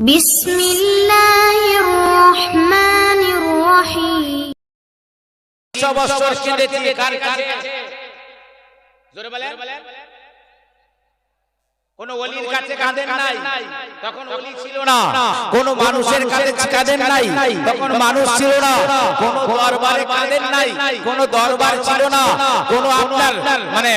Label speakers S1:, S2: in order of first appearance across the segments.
S1: বিসমিল্লাহির রহমানির রহিম।
S2: 100 বছর কেঁদেছি কার কাছে? জোরে বলেন। কোন ওলির কাছে কাঁদেন নাই, তখন ওলি ছিল না। কোন মানুষের কাছে কাঁদেন নাই, তখন মানুষ ছিল না। কোন দরবারে কাঁদেন নাই, কোন দরবার ছিল না। কোন আপনার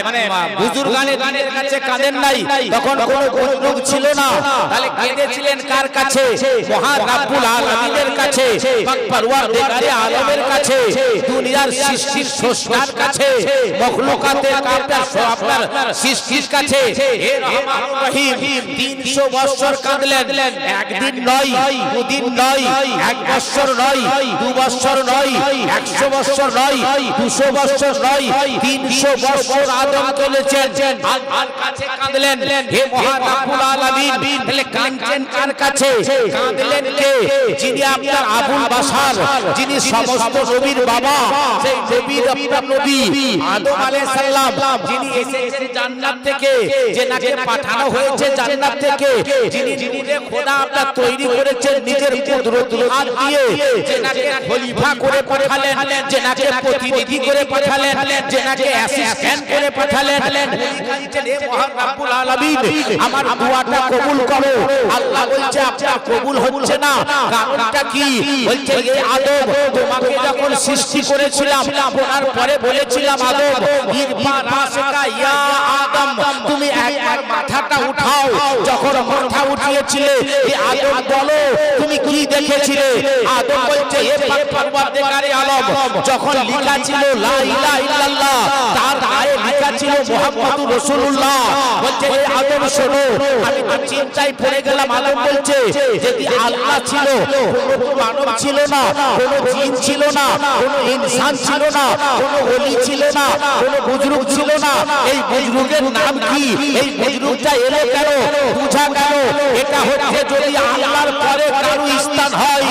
S2: মানে বুজুর্গানের কাছে কাঁদেন নাই, তখন কোন বুজুর্গ ছিল না। তাহলে কেঁদেছিলেন কার কাছে? মহান রব্বুল আলামিনের কাছে, পাক পরওয়ারদিগারে আলমের কাছে, দুনিয়ার সৃষ্টির স্রষ্টার কাছে, মখলুকাতের আপনার সৃষ্টির কাছে। হে রহমান রহিম 300 বছর কাঁদলেন। একদিন নয়, দুদিন নয়, 1 বছর নয়, 2 বছর নয়, 100 বছর নয়, 200 বছর নয়, 300 বছর আদম চলেছেন। আল্লাহর কাছে কাঁদলেন। হে মহান রব্বুল আলামিন, তাহলে কাঁদছেন কার কাছে? কাঁদলেন কে? যিনি আপনার আবুল বাশার, যিনি সমস্ত নবীর বাবা, সেই নবীর আপনার নবী আদম আলাইহিস সালাম, যিনি এসেছেন জান্নাত থেকে, যে নাকি পাঠানো হয়েছে জান্নাত থেকে, যিনি নূরে খোদা আপনার তৈরি করেছেন নিজের কুদরতুল হাত দিয়ে, যে নাকি খলিফা করে পাঠালেন, যে নাকি প্রতিনিধি করে পাঠালেন, যে নাকি অ্যাসিস্ট্যান্ট করে পাঠালেন। হে মহান রব্বুল আলামিন, আমার দোয়াটা কবুল করো। আল্লাহ বলছে আপনার কবুল হচ্ছে না, কারণটা কি? বলছে এই আদম, তোমাকে যখন সৃষ্টি করেছিলাম, ওনার পরে বলেছিলাম আদম ইরফা রাসকা ইয়া আদম, তুমি একবার মাথাটা উঠাও। যখন মাথা উঠিয়েছিলে, হে আদম বলো তুমি কি দেখেছিলে? আদম বলছে হে পাক পরওয়ারদিগারে আলম, যখন লেখা ছিল লা ইলাহা ইল্লাল্লাহ, তার গায়ে লেখা ছিল মুহাম্মাদুর রাসূলুল্লাহ। বলছে হে আদম শোনো, আমি তো চিন্তায় পড়ে গেলাম। আদম বলছে যদি আল্লাহ ছিল, কোনো মানব ছিল না, কোনো জিন ছিল না, কোনো ইনসান ছিল না, কোনো ওলি ছিল না, কোনো বুজুর্গ ছিল না। এই বুজুর্গের নাম কি? এই বুজুর্গটা এলো কেন? বুঝা গেল এটা হচ্ছে যদি আল্লাহর পরে কারো স্থান হয়,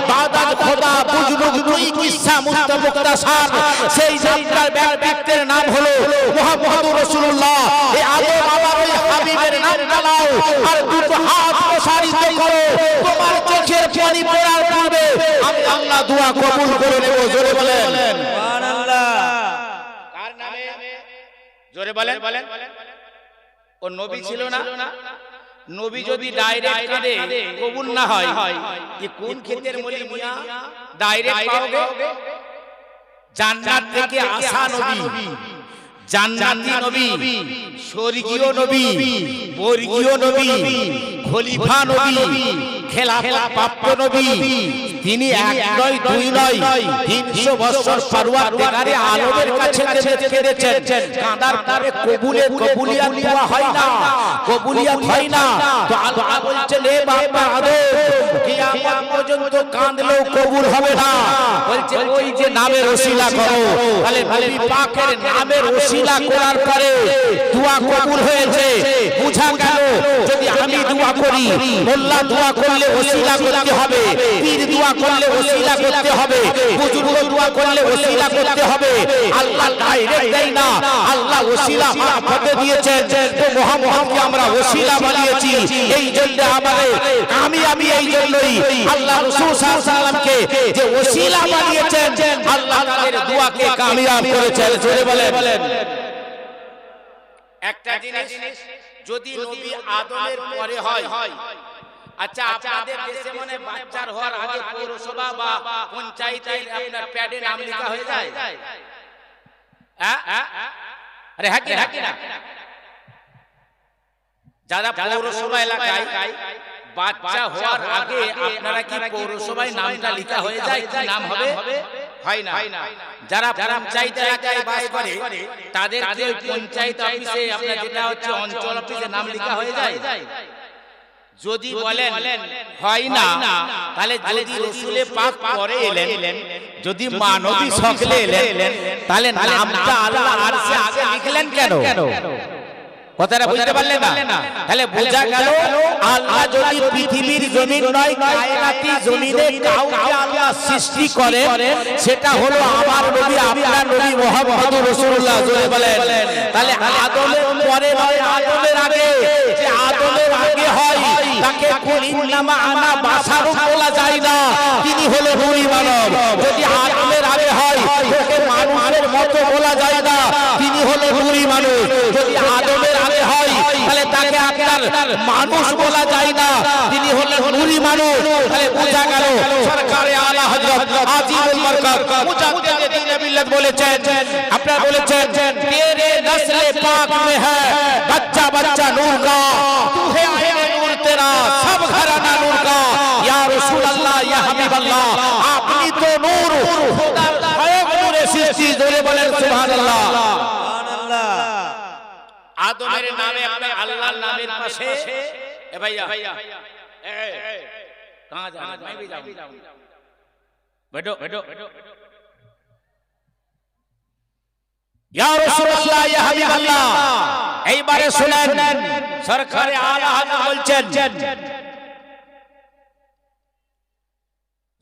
S2: বাদাত খোদা বুজুর্গ দুই কিসসা মুস্তাফাসার, সেই যাত্রার ব্যক্তিত্বের নাম হলো মুহাম্মদুর রাসূলুল্লাহ। এই আদম আমার ওই হাবিবের নাম নাও, আর দুটো হাত প্রসারিত করো, তোমার চোখের পানি পড়ার পূর্বে আমি আল্লাহ দোয়া কবুল করে নেব। জোরে বলেন সুবহানাল্লাহ। কার নামে? জোরে বলেন। ও নবী ছিল না? নবী যদি ডাইরেক্ট কাঁদে কবুল না হয়, কি কোন ক্ষেতের মলি মিয়া ডাইরেক্ট পাওগে? জান্নাত থেকে আসা নবী, জান্নাতি নবী, স্বর্গীয় নবী, বর্গীয় নবী, খলিফা নবী, খেলাফত প্রাপ্ত নবী, তিনি এক নয়, দুই নয়, 300 বছর পরওয়ারদিগারে আলমের কাছে কেঁদেছেন। কাঁদার পরে কবুলিয়াত দোয়া হয় না, কবুলিয়াত হয় না। তো আল্লাহ বলছেন হে বাবা আদম, কিয়ামত পর্যন্ত কাঁদলেও কবুল হবে না। বলছে ওই যে নামের ওসিলা করো। তাহলে নবী পাকের নামের ওসিলা করার পরে দোয়া কবুল হয়েছে। বুঝা গেল যদি আমি দোয়া করি, মোল্লা দোয়া করলে ওসিলা করতে হবে, পীর দোয়া করলে ওসিলা করতে হবে, বুজুর্গ দোয়া করলে ওসিলা করতে হবে। আল্লাহ ডাইরেক্ট দেয় না, আল্লাহ ওসিলা মারফতে দিয়েছেন। তো মুহাম্মদকে আমরা ওসিলা বানিয়েছি। এই জন্য আমাদের আমি এই জন্যই আল্লাহ রাসূল সাল্লাল্লাহু আলাইহি ওয়াসাল্লামকে যে ওসিলা বানিয়েছেন, আল্লাহ তাদের দোয়াকে কামিয়াব করেছেন। জোরে বলেন। একটা জিনিস যদি নবী আদমের পরে হয়, আচ্ছা আপনাদের দেশে মনে বাচ্চার হওয়ার আগে পৌরসভা বা পঞ্চায়েতের আপনার প্যাডে নাম লেখা হয়ে যায়? আরে হ্যাঁ কি না? যারা পৌরসভা এলাকায় বাচ্চা হওয়ার আগে আপনারা কি পৌরসভায় নামটা লেখা হয়ে যায়? কি নাম হবে? হয় না। যারা পঞ্চায়েত এলাকায় বাস করে তাদের কি ওই পঞ্চায়েত অফিসে আপনার যেটা হচ্ছে অঞ্চল অফিসে নাম লেখা হয়ে যায়? যদি বলেন হয় না, তাহলে যদি রাসূলে পাক পরে এলেন, যদি মানবী সকলে এলেন, তাহলে নামটা আল্লাহ আরশে আগে লিখলেন কেন? কথাটা বুঝতে পারলেন না? তাহলে বোঝা গেল আল্লাহ যদি পৃথিবীর জমিন নয় কায়নাতি জমিনে কাউকে আল্লাহ সৃষ্টি করে, সেটা হলো আমার নবী আপনার নবী মুহাম্মদুর রাসূলুল্লাহ। জোরে বলেন। তাহলে আদমের পরে নয়, আদমের আগে। যে আদমের আগে হয় তাকে কুলিন্নামা আনা বাশারুন বলা যায় না, তিনি হলো নূরি মানব। যদি আদমের আগে হয় তাকে মানুষের মতো বলা যায় না, তিনি হলো নূরি মানুষ। যদি আদমের আগে হয় তাহলে তাকে আপনার মানুষ বলা যায় না, তিনি হলেন নূরি মানুষ। তাহলে বোঝা গেল সরকারে আলা হযরত আজিমুল বরকত মুজাদ্দিদ দ্বীন মিল্লাত বলেছেন, আপনারা বলেছেন তেরে নসলে পাক মে হ্যায় বাচ্চা বাচ্চা নূর কা, তু হে আয়ে নূর তেরা সব ঘরানা নূর কা, ইয়া রাসূলুল্লাহ ইয়া হাবিবাল্লাহ, আপনি তো নূর, খোদার স্বয়ং নূরে সৃষ্টি। জোরে বলেন সুবহানাল্লাহ। আদমের নামে আপনি আল্লাহর নামের পাশে এ ভাইয়া कहां जा रहे? मैं भी जाऊंगा। बैठो बैठो। या রাসূলুল্লাহ ইয়া হাবিবাল্লাহ, এইবারে শুনেন সরকারে আলা হযরত বলছেন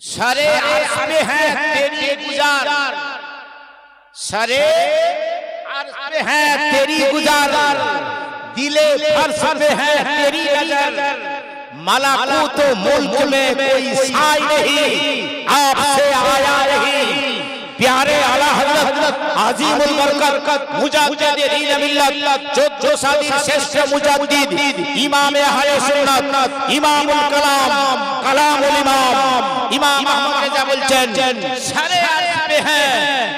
S2: सरे अर्श पे है तेरी गुजार, सरे अर्श पे है तेरी गुजार, दिले फर्श पे है तेरी नजर, मलाकूत मुल्क में कोई साई नहीं, आपसे आया नहीं। प्यारे आला हजरत आजीमुल बरकत मुजाद्दिद दीन मिल्लत 14 सादी श्रेष्ठ मुजाद्दिद इमाम अहले सुन्नत इमामुल कलाम कलामुल इमाम इमाम अहमद रेजा बोलছেন सारे अर्श पे है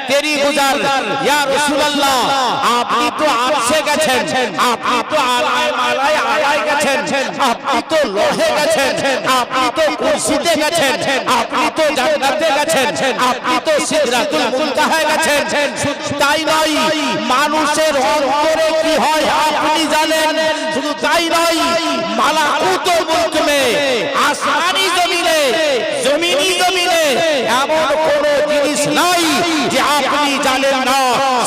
S2: तेरी गुजार, या रसूल अल्लाह আপনি তো আরশে গেছেন, আপনি তো আলায় মালায় আলায় গেছেন, আপনি তো লোহে গেছেন, আপনি তো কুরসিতে গেছেন, আপনি তো জান্নাতে গেছেন, আপনি তো সিদরাতুল মুনতাহায় গেছেন। শুধু তাই নয়, মানুষের অন্তরে কি হয় আপনি জানেন। শুধু তাই নয়, মালাকুতুল মুলক মে আসমানি জমিনে জমিনি জমিনে এমন কোন জিনিস নাই যে আপনি জানেন না,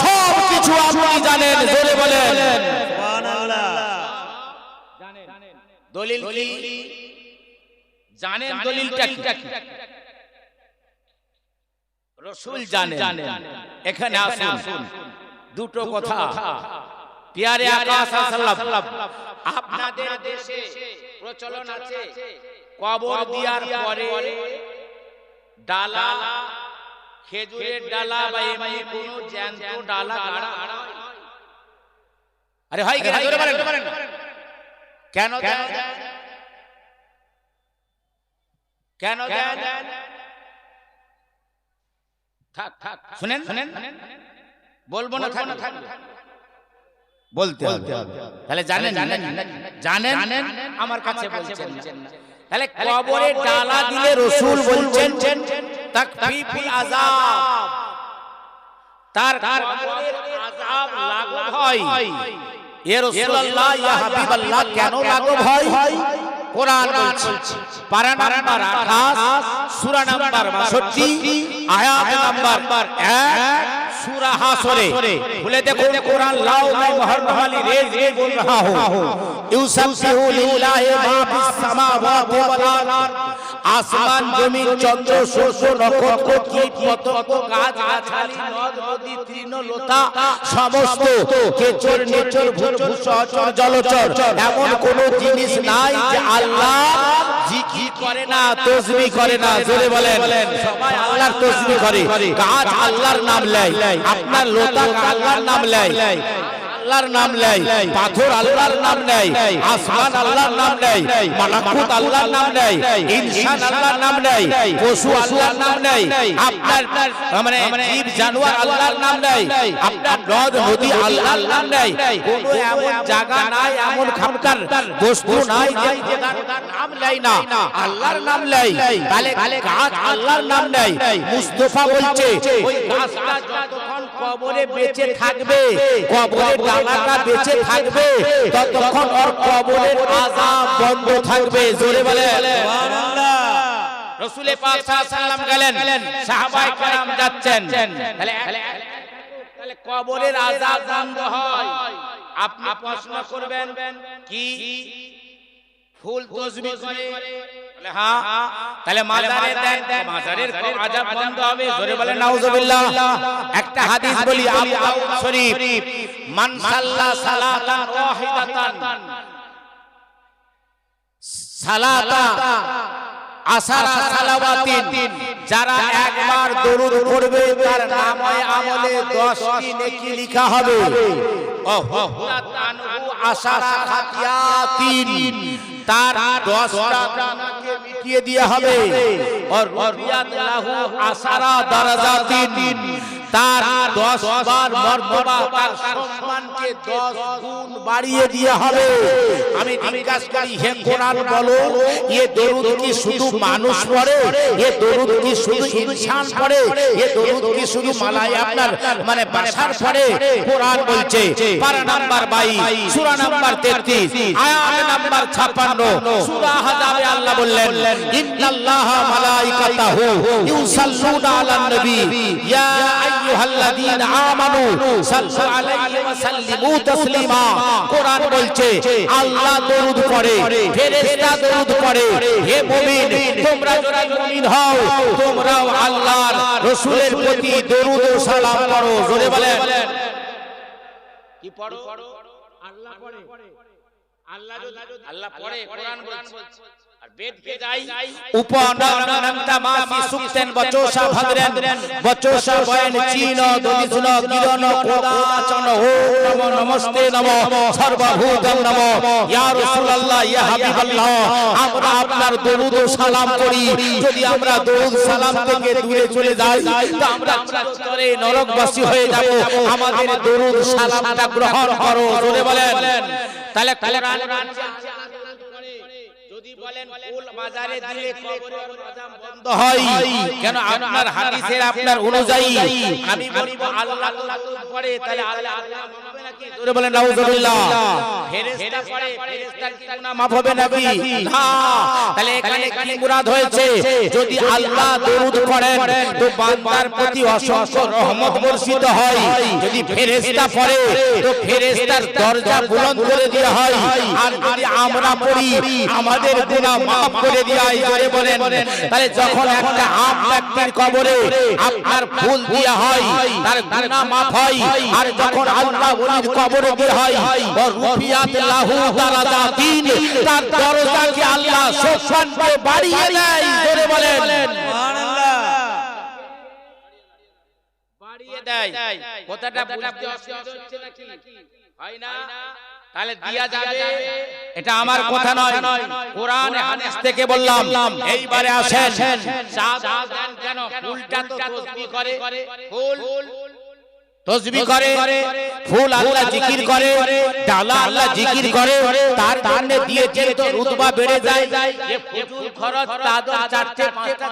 S2: সব কিছু আপনি জানেন। জোরে বলেন সুবহানাল্লাহ। জানেন দলিল কি? জানেন দলিলটা কি? রাসূল জানেন। এখানে আসুন দুটো কথা। প্যারে আকা সাল্লাল্লাহু আপনাদের দেশে প্রচলন আছে কবর দেওয়ার পরে ডালা, খেজুরের ডালা বা এমনি কোনো জ্যান্ত ডালা গাড়া। আরে হয় কেন? জোরে বলেন কেন দেন? কেন দেন? থাক থাক শুনেন, বলবো না, থাক বলতে হবে। তাহলে জানেন জানেন আমার কাছে বলছেন না। তাহলে কবরে ডালা দিলে রাসূল বলছেন তাকফীফুল আযাব, তার কবরের আযাব লাঘব হয়। এ রাসূলুল্লাহ ইয়া হাবিবাল্লাহ কেন লাঘব হয়? কোরআন বলছে পারা নাম্বার 28 সূরা নাম্বার 62 আয়াত নাম্বার 1 सूरा हाशरे। बोले देखो कुरान लाओ, मैं मोहर वाली रेज ये बोल रहा हूँ। युसब्बिहु लिल्लाहि मा फिस समावाति वल अर्द, आसमान जमीन चंद्र सूर्य नक्षत्र কীট পতঙ্গ গাছ গাছালি নদ নদী তৃণলতা সমস্ত কেচর নেচর ভূত সচর জলচর এমন কোন জিনিস নাই যে আল্লাহ জিকির করে না, তাসবিহ করে না। জোরে বলেন সবাই আল্লাহর তাসবিহ করে। গাছ আল্লাহর নাম নেয়, আপনার লতা আল্লাহর নাম নেয়, আল্লাহর নাম নেয়, পাথর আল্লাহর নাম নেয়, আসমান আল্লাহর নাম নেয়, মালাকুত আল্লাহর নাম নেয়, ইনসান আল্লাহর নাম নেয়, পশু আল্লাহর নাম নেয়, আপনার মানে জীব জানোয়ার আল্লাহর নাম নেয়, আপনার নদ নদী আল্লাহর নাম নেয়। কোনো এমন জায়গা নাই, এমন খামকার বস্তু নাই যে জায়গাটার নাম নেয় না, আল্লাহর নাম নেয়। তাহলে গাছ আল্লাহর নাম নেয়। মুস্তাফা বলছে ওই গাছটা যতক্ষণ কবরে বেঁচে থাকবে, কবরের ডালাটা বেঁচে থাকবে, ততক্ষণ ওর কবরের আযাব বন্ধ থাকবে। জোরে বলে সুবহানাল্লাহ। রাসূলে পাক সাল্লাল্লাহু আলাইহি ওয়াসাল্লাম গেলেন, সাহাবায়ে কেরাম যাচ্ছেন। তাহলে তাহলে কবরের আযাব বন্ধ হয়। আপনি প্রশ্ন করবেন কি ফুল তসবিহ করে? বলে হ্যাঁ। তাহলে মাজারে দেন, মাজারের আযাব বন্ধ হবে। জোরে বলেন নাউজুবিল্লাহ। একটা হাদিস বলি, আবু দাউদ শরীফ, মান সাল্লা সালাতান ওয়াহিদাতান সালাতা আসারা সালাওয়াতিন, যারা একবার দরুদ পড়বে তার নামে আমলে 10টি নেকি লেখা হবে। আসারা খাতিয়াতিন, তার 10টা গুনাহকে মিটিয়ে দেওয়া হবে। আর রুফিয়াত লাহু আসারা দারাজাতিন, তার 10 বার মর্তবা, তার সম্মানকে 10 গুণ বাড়িয়ে দেওয়া হবে। আমি জিজ্ঞাসা করি, হে কোরআন বলো, ये দরুদ কি শুধু মানুষ পড়ে? ये দরুদ কি শুধু ইনসান পড়ে? ये দরুদ কি শুধু মালাই আপনার মানে বাশার পড়ে? কোরআন বলছে পারা নাম্বার 22 সূরা নাম্বার 33 আয়াত নাম্বার 56 সূরা আহজাবে আল্লাহ বললেন, ইন্নাল্লাহা মালাইকাতাহু ইউসাল্লুনা আলান নবী ইয়া আইয়ুহাল্লাযীনা আমানু সাল্লু আলাইহি ওয়া সাল্লিমু তাসলিমা। কোরআন বলছে আল্লাহ দরুদ পড়ে, ফেরেশতা দরুদ পড়ে। হে মুমিন, তোমরা যারা মুমিন হও, তোমরাও আল্লাহর রাসূলের প্রতি দরুদ ও সালাম পড়ো। জোরে বলেন কি পড়ো? আল্লাহ পড়ে। আল্লাহ পড়ে, কোরআন বলছে। আর বেদ কে যাই উপনন্দনতা মাফি সুক্তেন বচোসা ভদ্রেন বচোসা বয়ন চীন দদিসুন কিরণ কোদাচন ও নমো নমস্তে নমো সর্বভূতং নমো ইয়া রাসূলুল্লাহ ইয়া হাবিবাল্লাহ। আমরা আপনার দরুদ ও সালাম করি। যদি আমরা দরুদ সালাম থেকে দূরে চলে যাই তো আমরা চিরতরে নরকবাসী হয়ে যাব। আমাদের দরুদ সালামটা গ্রহণ করো। জোরে বলেন। তাহলে কোরআন যদি বলেন ফুল মাজারে দিলে কবরের আযাব বন্ধ হয় কেন? আপনার হাদিসের আপনার অনুযায়ী আমি বলবো আল্লাহ দরুদ পড়ে, তাহলে আল্লাহ মাফ হবে নাকি? জোরে বলেন নাউজুবিল্লাহ। ফেরেশতা পড়ে, ফেরেশতার কি গুনাহ মাফ হবে নাকি? না। তাহলে এখানে কি মুরাদ হয়েছে? যদি আল্লাহ দরুদ পড়েন তো বান্দার প্রতি অসংখ্য রহমত বর্ষিত হয়। যদি ফেরেশতা পড়ে তো ফেরেশতার দরজা বুলন্দ করে দেওয়া হয়। আর যদি আমরা পড়ি আমাদের গুনাহ মাফ করে দেওয়া হয়। জোরে বলেন। তাহলে যখন একটা আম ব্যক্তির কবরে আপনার ফুল দেওয়া হয় তার গুনাহ মাফ হয়। আর যখন আল্লাহ ওলির কবরে দেওয়া হয় ও রুফিয়াত লাহু দারাজাতিন, তার দরজাকে আল্লাহ সম্মানকে বাড়িয়ে দেয়। জোরে বলেন সুবহানাল্লাহ। বাড়িয়ে দেয়। কথাটা বুঝতে অসুবিধা হচ্ছে নাকি? হয় না? তাহলে দিয়া যাবে, এটা আমার কথা নয়, কোরআন হাদিস থেকে বললাম। এইবারে আসেন, চা দেন কেন? ফুলটা তো তাসবিহ করে, ফুল তাসবিহ করে, ফুল আল্লাহ জিকির করে, ডালা আল্লাহ জিকির করে, তার জন্য দিয়েছে তো রুতবা বেড়ে যায়। এই ফুল খরচ চাদর 4টে 5টা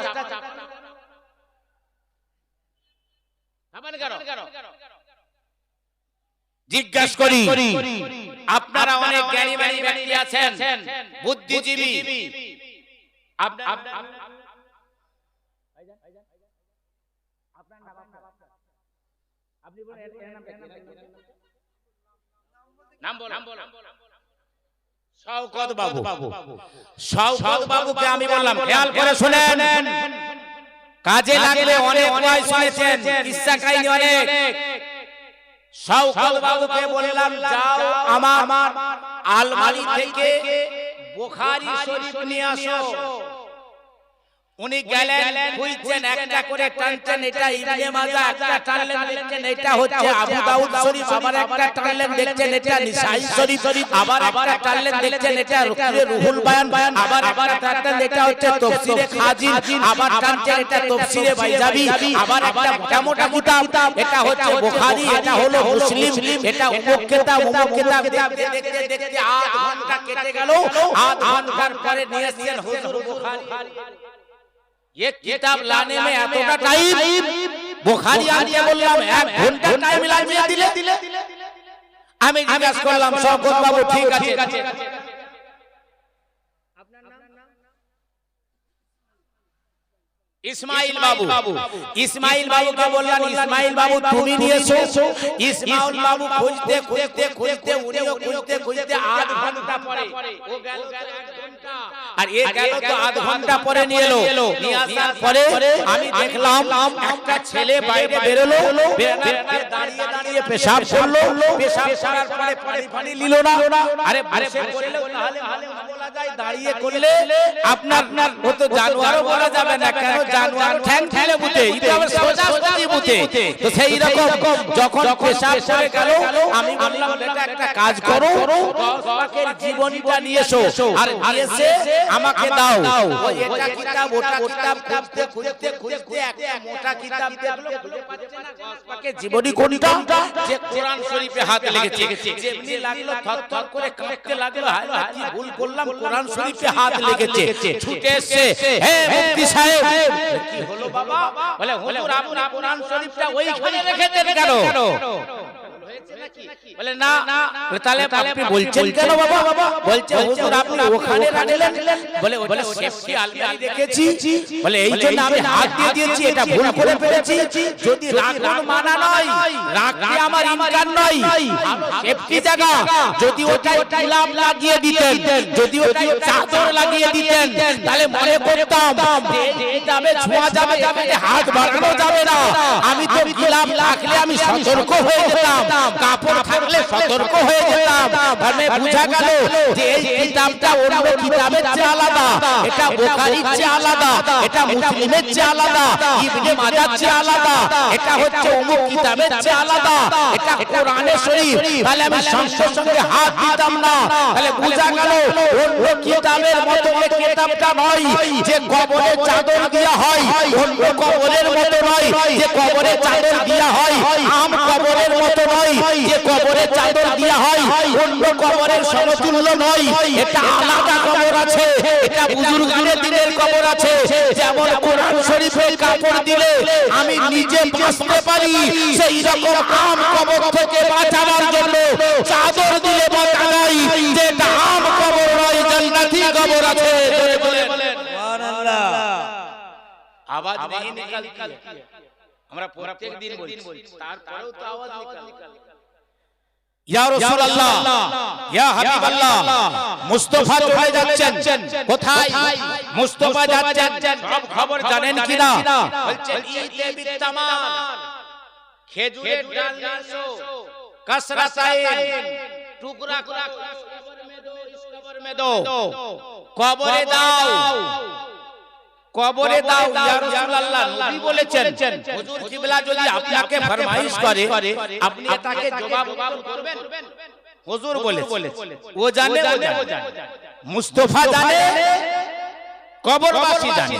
S2: কেন? জিজ্ঞাসা করি, আপনারা অনেক জ্ঞানী ব্যক্তি আছেন, বুদ্ধিজীবী, শওকত বাবু। শওকত বাবুকে আমি বললাম খেয়াল করে শুনেন, কাজে লাগলে অনেক ওয়াজ শুনেছেন, কিসসা কাহিনী অনেক। শওকত বাবুকে বললাম যাও আমার আলমারি থেকে বুখারী শরীফ নিয়ে আসো। উনি গেলেন, খুঁজছেন, একটা করে টানছেন, এটা ইবনে মাজাহ, একটা টানলেন দেখছেন এটা হচ্ছে আবু দাউদ শরীফ, আবার একটা টানলেন দেখছেন এটা নিসাই শরীফ, আবার একটা টানলেন দেখছেন এটা রুহুল বায়ান, আবার একটা টানলেন এটা হচ্ছে তাফসীরে খাজিন, আবার টানছেন এটা তাফসীরে বাইজাবি, আবার একটা মোটা কিতাব এটা হচ্ছে বুখারী, এটা হলো মুসলিম, এটা অমুক কিতাব দেখতে দেখতে দেখতে আধ ঘন্টা কেটে গেল। আধ ঘন্টার পরে নিয়ে আসছেন হুজুর বুখারী। ये किताब लाने में एतटा टाइम, बुखारी आनते बोललाम 1 घंटा टाइम লাগিয়ে দিলে। আমি জিজ্ঞাসা করলাম শওকত বাবু ঠিক আছে, আপনার নাম? ইসমাইল বাবু, ইসমাইল বাবুকে বললেন ইসমাইল বাবু তুমি নিয়ে এসো। ইসমাইল বাবু খুঁজতে খুঁজতে খুঁজতে উনিও খুঁজতে খুঁজতে আধ ঘন্টা পরে ও গেল 1 ঘন্টা, আর এ গেল তো আধ ঘন্টা পরে নিয়ে এলো। নিয়ে আসার পরে আমি দেখলাম একটা ছেলে বাইরে বেরোলো, দাঁড়িয়ে দাঁড়িয়ে পেশাব করলো, পেশাব করার পরে পানি নিল না। আরে বসে করলেও তাহলে বলা যায়, দাঁড়িয়ে করলে আপনার ও তো জানোয়ারও বলা যাবে না, কেন জানোয়ার ঠ্যাং ঠেলে বুতে, এটা আবার সোজা সোজি বুতে। তো সেই রকম যখন পেশাব করে গেল আমি বললাম বেটা একটা কাজ করো, 10 পাকের জীবনীটা নিয়ে এসো, আর নিয়ে এসে আমাকে দাও। ওই এটা কিতাব ওটা কিতাব খুঁজতে খুঁজতে খুঁজতে একটা মোটা কিতাব দেখলো, খুঁজে পাচ্ছে না 10 পাকের জীবনী কোনটা, যে কোরআন শরীফে হাত লেগেছে। যেমনি লাগলো থরথর করে কাঁপতে লাগলো, হায় কি ভুল করলাম, কোরআন শরীফে হাত লেগেছে। ছুটে এসে হে মুফতি সাহেব কি হলো বাবা? বলে হুজুর আপনি কোরআন শরীফটা ওইখানে রেখেছেন কেন? বলে না। তাহলে আপনি বলছেন কেন বাবা? বলছে হুজুর আপনি ওখানে রাখলেন। বলে সেফটি আলমারি রেখেছি, বলে এই জন্য আমি হাত দিয়ে দিয়েছি, এটা ভুল করে ফেলেছি। যদি রাখুন মানা নয়, রাখতে আমার ইনকার নয়, সেফটি জায়গা। যদি ওটা ইলাম লাগিয়ে দিতেন, যদি ওটা চাদর লাগিয়ে দিতেন, তাহলে মনে করতাম যাবে ছোঁয়া যাবে, হাত বাড়ানো যাবে না। আমি তো ইলাম রাখলে আমি সতর্ক হয়ে যেতাম, কাপড় থাকলে সতর্ক হয়ে যেতাম। মানে বোঝা গেল যে এই কিতাবটা অন্য কিতাবের চেয়ে আলাদা, এটা বুখারীর চেয়ে আলাদা, এটা মুসলিমের চেয়ে আলাদা, ইবনে মাজার চেয়ে আলাদা, এটা হচ্ছে অমুক কিতাবের চেয়ে আলাদা, এটা কোরআনে শরীফ। তাহলে আমি সঙ্গে সঙ্গে হাত দিতাম না। তাহলে বোঝা গেল অন্য কিতাবের মতো এই কিতাবটা নয় যে কবরে চাদর দেওয়া হয়, অন্য কবরের মতো নয় যে কবরে চাদর দেওয়া হয়, আম কবরের মতো নয় যে কবরে চাদর দেওয়া হয়, অন্য কবরের সমতুল্য নয়। এটা আলাদা কবর আছে, এটা বুজুর্গানের দিনের কবর আছে। যেমন কোরআন শরীফের কাপড় দিলে আমি নিজে বাঁচতে পারি, সেই রকম আম কবর থেকে বাঁচাবার জন্য চাদর দিলে বাঁচা নাই, যেটা আম কবর নয় জান্নাতি কবর আছে। সুবহানাল্লাহ। আওয়াজ नहीं निकलती है, আমরা প্রত্যেক দিন বলছি, তারপরেও তো আওয়াজ নিকাল। ইয়া রাসূলুল্লাহ, ইয়া হাবিবাল্লাহ, মুস্তাফা কোথায় যাচ্ছেন? কোথায় মুস্তাফা যাচ্ছেন? সব খবর জানেন কিনা? বলছেন ঈদে বিত্তামান, খেজুরের ডাল নিয়েছো, কাসরাতাইন, টুকরা টুকরা কবর में दो, इस कब्र में दो, কবরে দাও, কবরে দাও। ইয়া রাসূলুল্লাহ, নবী বলেছেন হুজুর কিবলা যদি আপনাকে ফরমাইশ করে আপনি তাকে জবাব করবেন? হুজুর বলেছে ও জানে, ও জানে, মুস্তাফা জানে, কবরবাসী জানে।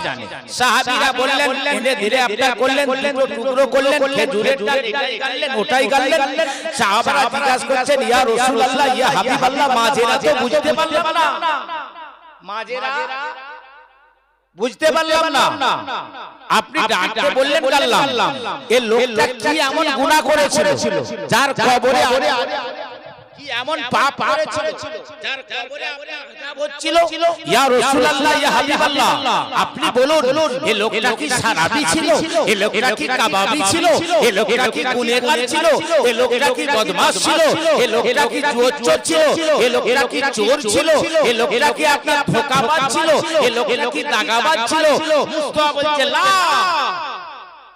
S2: সাহাবীরা বললেন ধীরে ধীরে আপনারা করলেন, টুকরো টুকরো করলেন, খেজুরের ডাল এটাই গাললেন ওটাই গাললেন। সাহাবারা জিজ্ঞাসা করছেন ইয়া রাসূলুল্লাহ, ইয়া হাবিবাল্লাহ, মাজেরা তো বুঝতে পারলাম না, মাজেরা বুঝতে পারলাম না। আপনি ডাকতে বললেন গাললাম, এই লোকটা কি এমন গুনাহ করেছিল যার কবরে কি এমন পাপ করেছিল যার কবরে আপনার আযাব হচ্ছিল? ইয়া রাসূলুল্লাহ, ইয়া হাবিবাল্লাহ, আপনি বলুন এই লোকটা কি সারাবি ছিল? এই লোকটা কি কাবাবি ছিল? এই লোকটা কি গুনাহগার ছিল? এই লোকটা কি বদমাশ ছিল? এই লোকটা কি চোর ছিল? এই লোকটা কি চোর ছিল? এই লোকটা কি আপনার ধোঁকাবাজ ছিল? এই লোকটা কি দাগাবাজ ছিল? মুস্তাফা বলছে লা,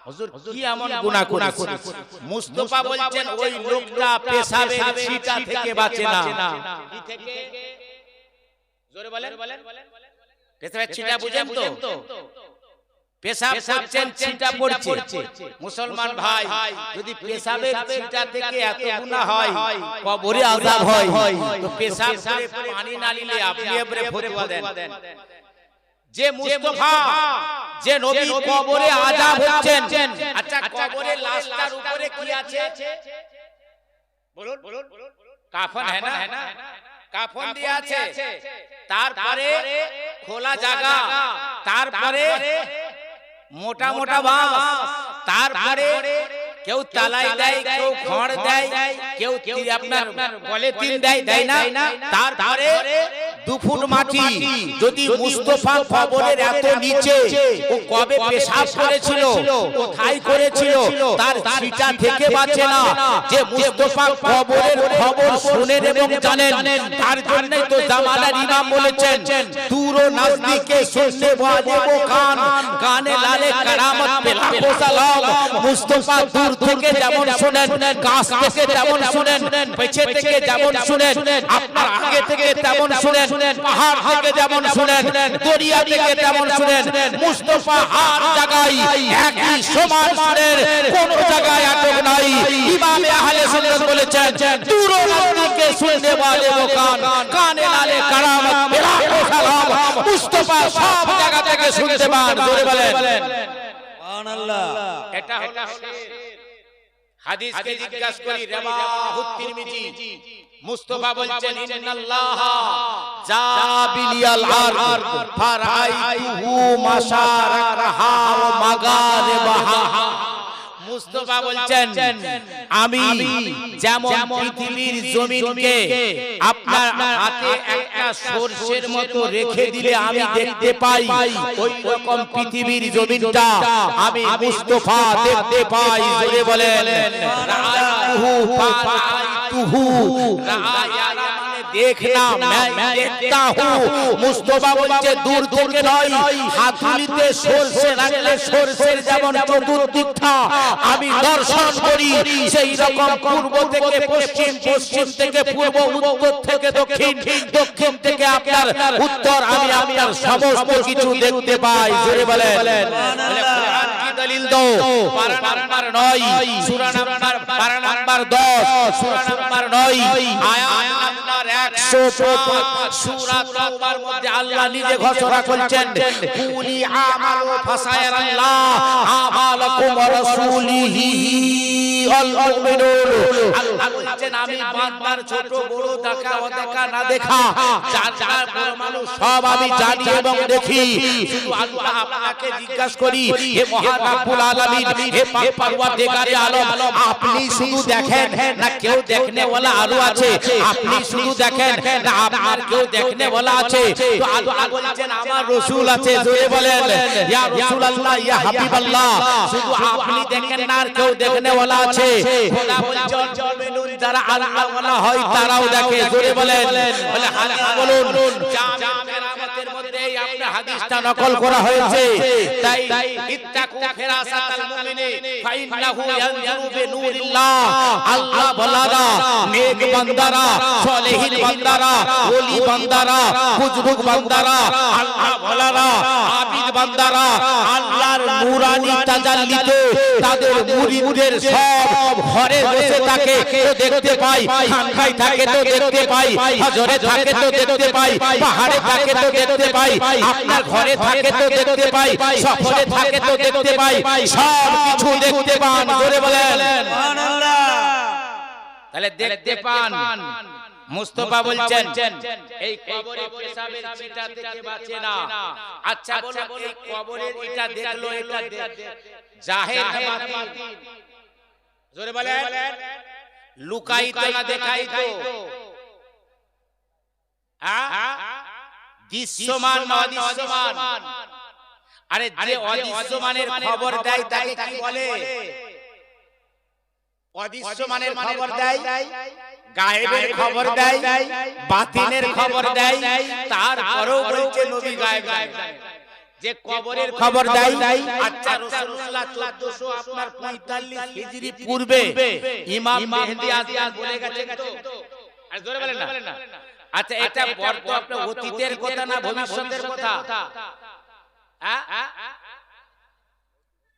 S2: হুজুর কি এমন গুনাহ করেছে? মুস্তাফা বলছেন ওই লোকটা পেশাবের ছিটা থেকে বাঁচে না। কি থেকে? জোরে বলেন। পেশাবের ছিটা বুঝেন তো? পেশাব করছেন, ছিটা পড়ছে। মুসলমান ভাই, যদি পেশাবের ছিটা থেকে এত গুনাহ হয়, কবরে আযাব হয়, তো পেশাব করে পানি না নিলে আপনি এবারে ফতোয়া দেন যে মুস্তাফা, যে নবী কবরে আযাব হচ্ছেন। আচ্ছা, কবরে লাশটার উপরে কি আছে বলুন? কাফন है না? কাফন দিয়ে আছে, তারপরে খোলা জায়গা, তারপরে মোটা মোটা বাঁশ, তারপরে কেউ তালাই দেয়, কেউ খড় দেয়, কেউ আপনার পলিথিন দেয় না, তারপরে 2 ফুট মাটি যদি মুস্তাফা কবরের এত নিচে ও কবে পেশাব করেছিল কোথায় করেছিল তার ছিটা থেকে বাঁচে না যে মুস্তাফা কবরের খবর শুনেন এবং জানেন তার জন্যই তো জামানার ইমাম বলেছেন দূর ও নজদীকে শুনতে ওয়ালে ও কান কানে লালে কারামত পে লাখো সালাম মুস্তাফা দূর থেকে যেমন শুনেন কাছ থেকে যেমন শুনেন পেছে থেকে যেমন শুনেন আপনার আগে থেকে তেমন শুনেন পাহাড় থেকে যেমন শুনেন দরিয়া থেকে তেমন শুনেন মুস্তাফা হার জায়গায় একই সমান শুনেন কোন জায়গায় আটক নাই ইমামে আহলে সুন্নাত বলেছেন দূর ও নজদীকে শুনতে ওয়ালে ও কান কানে লালে কারামত পে লাখো সালাম মুস্তাফা সব জায়গা থেকে শুনতে পান জোরে বলেন সুবহানাল্লাহ এটা হলো হাদিসকে জিজ্ঞাসা করি রাওয়াহু তিরমিজি মুস্তাফা বলছেন ইন্নাল্লাহ জাবিলিয়াল আরদ ফারাইতুহু মাশারাকাহা ওয়া মাগারিবাহা মুস্তাফা বলছেন আমি যেমন পৃথিবীর জমিনকে আপনার হাতে একটা সরষের মতো রেখে দিলে আমি দেখতে পাই ওই রকম পৃথিবীর জমিনটা আমি মুস্তাফা দেখতে পাই জোরে বলেন রাআইতুহু রাআয়া देखना मैं देखता हूँ मुस्तफा बोलছে दूर থেকে নয় হাতুলিতে সরষে রাখলে সরষের যেমন চতুর্দিকটা আমি দর্শন করি সেই রকম পূর্ব থেকে পশ্চিম পশ্চিম থেকে পূর্ব উত্তর থেকে দক্ষিণ দক্ষিণ থেকে আপনার উত্তর আমি আপনার সমস্ত কিছু দেখতে পাই জোরে বলেন সুবহানাল্লাহ কি দলিল দাও পারা নাম্বার 9 সূরা নাম্বার পারা নাম্বার 10 সূরা নাম্বার 9 আয়াত নাম্বার 105 সূরা তাওবার মধ্যে আল্লাহ নিজে ঘোষণা করেছেন কুলি আমালু ফাসায়ারাল্লাহ আমালাকুম ওয়া রাসূলিহি আল মুমিনুন আল্লাহ বলেন আমি বান্দার ছোট বড় দেখা অদেখা না দেখা যার যার পরমাণু সব আমি জানি এবং দেখি শুধু আল্লাহ আপনাকে জিজ্ঞাসা করি হে মহান রব্বুল আলামিন হে পাক পরওয়ারদিগারে আলম আপনি শুধু দেখেন না কেউ দেখনে ওয়ালা আরো আছে আপনি শুধু দেখেন না আপনার কেউ দেখনে ওয়ালা আছে তো আল্লাহ বলেন আমার রাসূল আছে জোরে বলেন ইয়া রাসূলুল্লাহ ইয়া হাবিবাল্লাহ শুধু আপনি দেখেন না আর কেউ দেখনে ওয়ালা আছে খোদা বলছেন মুমিনুন যারা আল্লাহ ওয়ালা হয় তারাও দেখে জোরে বলেন বলে হাদিস বলুন জামে রামাতের মধ্যে এই আপনার হাদিসটা নকল করা হয়েছে তাই ইত্তাকু ফিরাসাতাল মুমিনি ফাইন্নাহু ইয়ানজুরু বিনুরিল্লাহ আল্লাহ বান্দারা নেক বান্দারা সলিহিন বান্দারা ওলি বান্দারা বুজুর্গ বান্দারা আল্লাহ বান্দারা আবিদ বান্দারা আল্লাহর নূরানি তাজাল্লিতে তাদের মুরিদদের সব ঘরে বসে থাকে তো দেখতে পাই খানকায় থাকে তো দেখতে পাই হজরে থাকে তো দেখতে পাই পাহাড়ে থাকে তো দেখতে পাই আপনার ঘরে থাকে তো দেখতে পাই সফরে থাকে তো দেখতে পাই সব কিছু দেখতে পান জোরে বলেন সুবহানাল্লাহ তাহলে দেখতে পান মুস্তাফা বলছেন এই কবরে পেশাবের ছিটা থেকে বাঁচে না আচ্ছা বলুন এই কবরের এটা দেখলো এটা জাহের না বাতিল জোরে বলেন লুকাই তো না দেখাই তো দৃশ্যমান না অদৃশ্যমান আরে যে অদৃশ্যমানের খবর দেয় তাকে কি বলে অদৃশ্যমানের খবর দেয় গায়েবের খবর দেয় বাতিনের খবর দেয় তারপরেও বলছে নবী গায়েব যে কবরের খবর দেয় আচ্ছা রাসূলুল্লাহ 1400 আপনার 45 হিজরি পূর্বে ইমাম মেহেদী আজমান বলে গেছেন তো আর জোরে বলেন না আচ্ছা এটা বর্তমান অতীতের কথা না ভবিষ্যতের কথা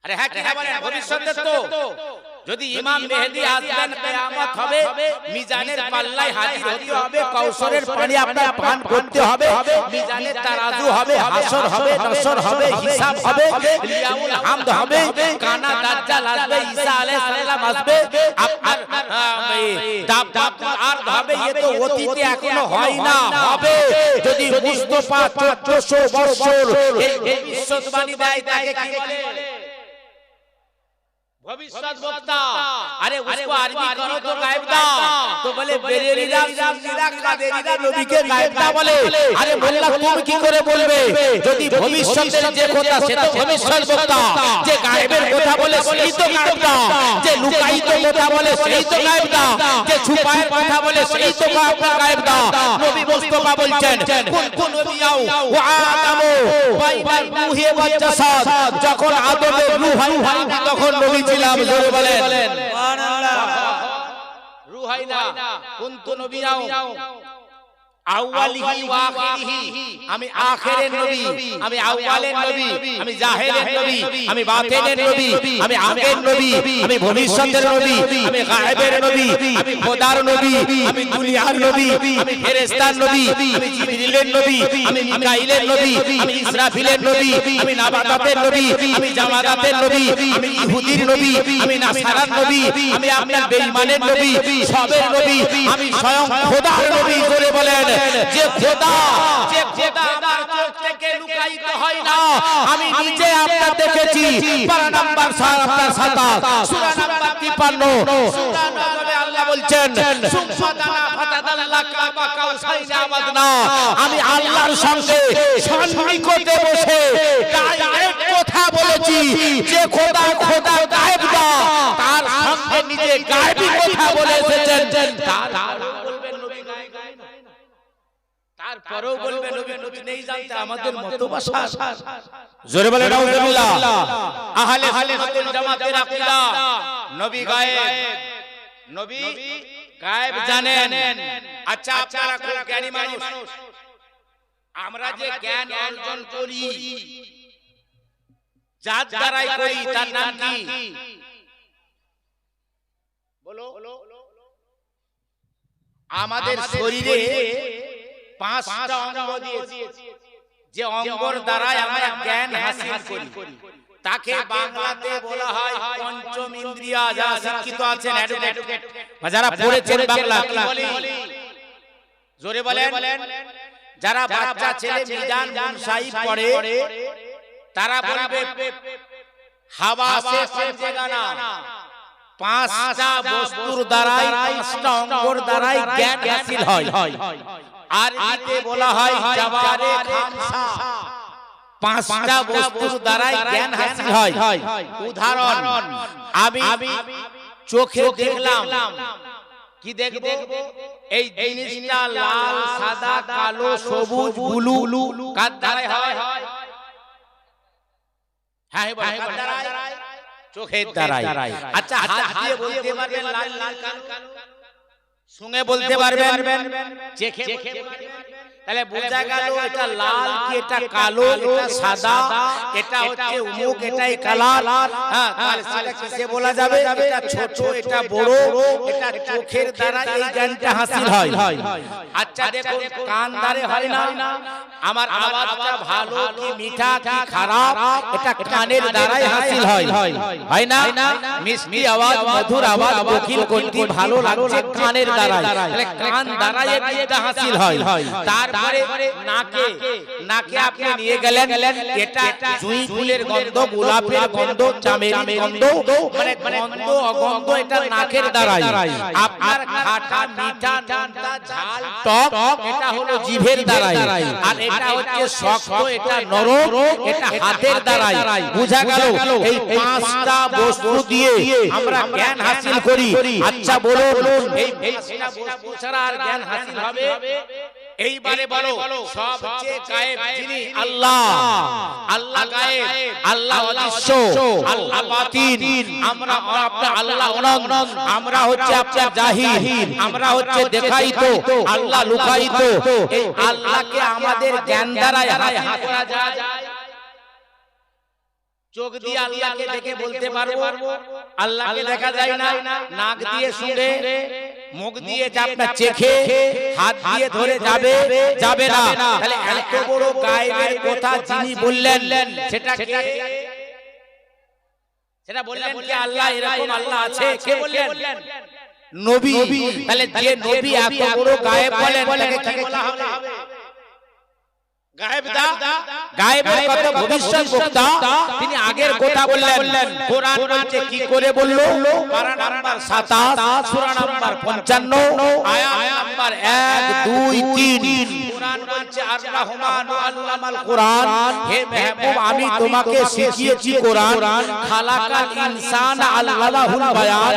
S2: আরে হ্যাঁ কি বলেন ভবিষ্যতের তো যদি ইমাম মেহেদী আসবেন কিয়ামত হবে মিজানের পাল্লায় হাজির হতে হবে কাউসারের পানি আপনার পান করতে হবে মিজানের তারাজু হবে হাসর হবে নসর হবে হিসাব হবে লিয়াউল হামদ হবে কানা দাজ্জাল আসবে ঈসা আলাইহিস সালাম আসবে আপনার দাব আর হবে এ তো অতীতে এখনো হয় না হবে যদি মুস্তাফা 1400 বছর এই ভবিষ্যৎবাণী দেয় তাকে কি বলে भविष्यत वक्ता। अरे उसको अरबी करो तो गायबदा, तो बोले बेरेलीरा सुन्नीरा कादेरीरा नबीকে গায়েবদা বলে। আরে মোল্লা তুমি কি করে বলবে যদি ভবিষ্যতের যে কথা সেটা ভবিষ্যৎ বক্তা, যে গায়েবের কথা বলে সেই তো গায়েবদা, যে লুকায়িত কথা বলে সেই তো গায়েবদা, যে ছুপায়ের কথা বলে সেই তো আপনার গায়েবদা। নবী মুস্তাফা বলছেন কোন নবিয়াও ওয়া আদামু বাইনা রূহি ওয়া জাসাদ, যখন আদমের রূহ হয় তখন নবী ছিলাম। জোরে বলেন সুবহানাল্লাহ। রূহ হয় না কুনতু নবিয়াও আউয়ালিহি ওয়া আখিরিহি, আমি আখিরের নবী, আমি আউয়ালের নবী, আমি জাহিরের নবী, আমি বাতিনের নবী, আমি আগের নবী, আমি ভবিষ্যতের নবী, আমি গায়েবের নবী, আমি খোদার নবী, আমি দুনিয়ার নবী, আমি ফেরেশতার নবী, আমি জিবরিলের নবী, আমি মিকাইলের নবী, আমি ইসরাফিলের নবী, আমি নাবাতাতের নবী, আমি জামাদাতের নবী, আমি ইহুদির নবী, আমি নাসারার নবী, আমি আপনার বেঈমানের নবী, সবের নবী, আমি স্বয়ং খোদার নবী। জোরে বলেন যে খোদা আমার চোখ থেকে লুকায়িত হয় না, আমি নিজে আপনার দেখেছি। পারা নাম্বার আপনার 27 সূরা নাম্বার 53 সূরা নাম্বারে আল্লাহ বলছেন সুবহানাল্লাহ ফাতাদাল্লাহ কাবা কাউসাইনা আমাদনা, আমি আল্লাহর সঙ্গে সন্নিকটে বসে ডাইরেক্ট কথা বলেছি। যে খোদা গায়েবদা তার সঙ্গে নিজে গায়েবী কথা বলে এসেছেন। বলবেন নবী গায়েব, তারপরেও বলবেন নবী নবী নেই জানতে আমাদের মত ভাষা। জোরে বলেন নাউজুবিল্লাহ। আহলে সুন্নাত জামাতের আকীদা নবী গায়েব, নবী গায়েব জানেন। আচ্ছা আপনারা খুব জ্ঞানী মানুষ, আমরা যে জ্ঞান অর্জন করি যার দ্বারাই করি তার নাম কি বলো? আমাদের শরীরে 5টা অঙ্গ দিয়েছে, যে অঙ্গর দ্বারাই আমরা জ্ঞান হাসিল করি তাকে বাংলাতে বলা হয় পঞ্চম ইন্দ্রিয়। যারা শিক্ষিত আছেন অ্যাডভোকেট বা যারা পড়েছেন বাংলা কি বলি জোরে বলেন। যারা বাচ্চা ছেলে মিজান মুনসাইব পড়ে তারা বলবে হাওয়া সে পঞ্চেগা না, 5টা বস্তুর দ্বারাই 5টা অঙ্গর দ্বারাই জ্ঞান হাসিল হয়। আর এতে বলা হয় জাওয়ারে খামসা, 5টা বস্তুর দ্বারাই জ্ঞান হাসিল হয়। উদাহরণ আমি চোখে দেখলাম, কি দেখব? এই জিনিসটা লাল, সাদা, কালো, সবুজ, ব্লু কার দ্বারাই হয়? হ্যাঁ কার দ্বারাই? চোখের দ্বারাই। আচ্ছা হাত দিয়ে বলতে পারবেন লাল লাল কালো? শুনে বলতে পারবেন? চেখে তাহলে বোঝা গেল এটা লাল কি এটা কালো, এটা সাদা, এটা হচ্ছে অমুক, এটাই কালার। হ্যাঁ তাহলে সেটা কিসে বলা যাবে? এটা ছোট, এটা বড়, এটা চোখের দ্বারা এই জ্ঞানটা হাসিল হয়। আচ্ছা দেখুন কান দ্বারা হয় না, আমার আওয়াজটা ভালো কি মিঠা কি খারাপ এটা কানের দ্বারাই হাসিল হয়, হয় না? মিষ্টি আওয়াজ, মধুর আওয়াজ, কোকিল কণ্ঠী ভালো লাগছে কানের দ্বারাই, তাহলে কান দ্বারাই এটা হাসিল হয়। তারপরে নাকে আপনি নিয়ে গেলেন, এটা জুঁই ফুলের গন্ধ, গোলাপের গন্ধ, চামেলির গন্ধ, মানে গন্ধ অগন্ধ এটা নাকের দ্বারাই। আপনার খাটা, মিঠা, নোনতা, ঝাল, টক এটা হলো জিভের দ্বারাই। আর এটা হচ্ছে শক্ত, এটা নরম, এটা হাতের দ্বারাই। বুঝা গেল এই 5টা বস্তু দিয়ে আমরা জ্ঞান হাসিল করি। আচ্ছা বলুন এই 5টা বস্তু ছাড়া আর জ্ঞান হাসিল হবে? এইবারে বলো সবচেয়ে গায়েব যিনি আল্লাহ। আল্লাহ গায়েব, আল্লাহ অদৃশ্য, আল্লাহ বাতিন। আমরা আপনার আল্লাহ অনন্ত, আমরা হচ্ছে আপনার জাহির, আমরা হচ্ছে দেখাইত, আল্লাহ লুকায়িত। এই আল্লাহকে আমাদের জ্ঞান দ্বারাই হাত করা যায়। চোখ দিয়ে আল্লাহকে দেখে বলতে পারবো? আল্লাহকে দেখা যায় না। নাক দিয়ে শুনে, মুখ দিয়ে আপনার চেখে, হাত দিয়ে ধরে যাবে না। তাহলে এত বড় গায়েবের কথা যিনি বললেন সেটা কে? সেটা বললেন কি আল্লাহ? এরকম আল্লাহ আছে? কে বললেন? নবী। তাহলে যে নবী এত বড় গায়েব বলেন তাকে কি বলা হবে? গায়েবের কথা ভবিষ্যৎ বক্তা তিনি আগের কথা বললেন কোরআন বলছে কি করে বলল পারা নাম্বার 27 সূরা নাম্বার 55 আয়াত নাম্বার 1 2 3 কোরআন বলছে আর রহমান আল্লামাল কোরআন হে মেহবুব আমি তোমাকে শিখিয়েছি কোরআন খালাকাল ইনসান আল্লামাহুল বায়ান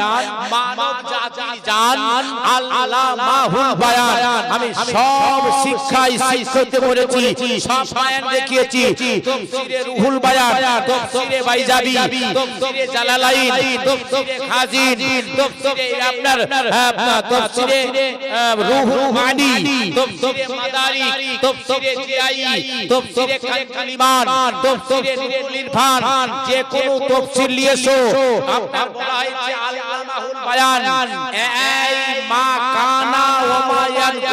S2: মানব জাতির জান আল্লামাহুল বায়ান আমি সব শিক্ষাই শিক্ষতে করেছি সব বায়ান দেখিয়েছি তাফসীরে রুহুল বায়ান তাফসীরে বাইজাবি তাফসীরে জালালাইন তাফসীরে খাজিন তাফসীরে আপনার তাফসীরে রুহুল মানি তাফসীরে মাদারিক তাফসীরে জিয়াই তাফসীরে কালিমান তাফসীরে নুরুল ইরফান যে কোন তাফসীর নিয়েছো আপনার বলা হয়েছে আল্লামাহুল বায়ান এই মা কানা ওয়া মা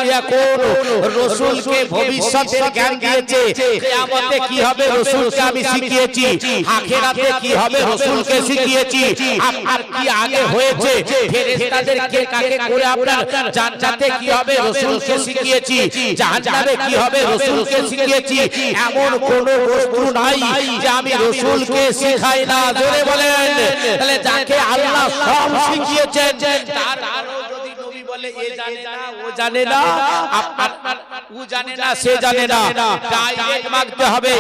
S2: ইয়াকুন রাসূলকে ভবিষ্যতের জ্ঞান দিয়েছে কিয়ামতে কি হবে রাসূলকে আমি শিখিয়েছি আখিরাতে কি হবে রাসূলকে শিখিয়েছি আর কি আগে হয়েছে ফেরেশতাদেরকে কাকে করে আপনার জান্নাতে কি হবে রাসূলকে শিখিয়েছি জাহান্নামে কি হবে রাসূলকে শিখিয়েছি এমন কোন বস্তু নাই যে আমি রাসূলকে শেখাই না জোরে বলেন তাহলে যাকে আল্লাহ সব শিখিয়েছেন তার আরো যদি নবী বলে এ জানে না ও জানে না আপনার ও জানে না সে জানে না ডাইরেক্ট মাগতে হবে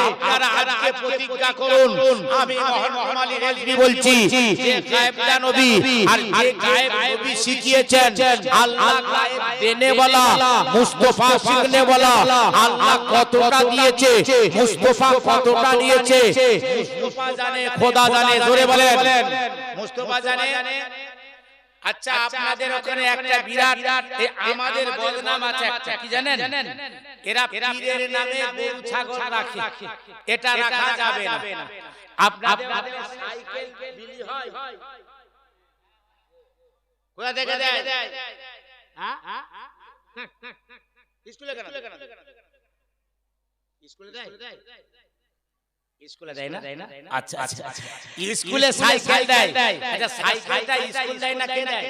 S2: আপনারা আজকে প্রতিজ্ঞা করুন আমি মোহাম্মদ আলী রেজভী বলছি যে গায়েবটা নবী আর যে গায়েব নবী শিখিয়েছেন আল্লাহ গায়েব দেনে वाला মুস্তাফা শিখনে वाला আল্লাহ কতটা দিয়েছে মুস্তাফা কতটা নিয়েছে মুস্তাফা জানে খোদা জানে জোরে বলেন মুস্তাফা জানে আচ্ছা আপনাদের ওখানে একটা বিরাট আমাদের বদনাম আছে একটা কি জানেন এরা পীরের নামে গরু ছাগল রাখে এটা রাখা যাবে না আপনাদের সাইকেল বিলি হয় কোথা থেকে দেয় হ্যাঁ স্কুলে কেন স্কুলে দেয় স্কুলে দেয় না আচ্ছা আচ্ছা স্কুলে সাইকেল দেয় আচ্ছা সাইকেলটা স্কুল দেয় না কে দেয়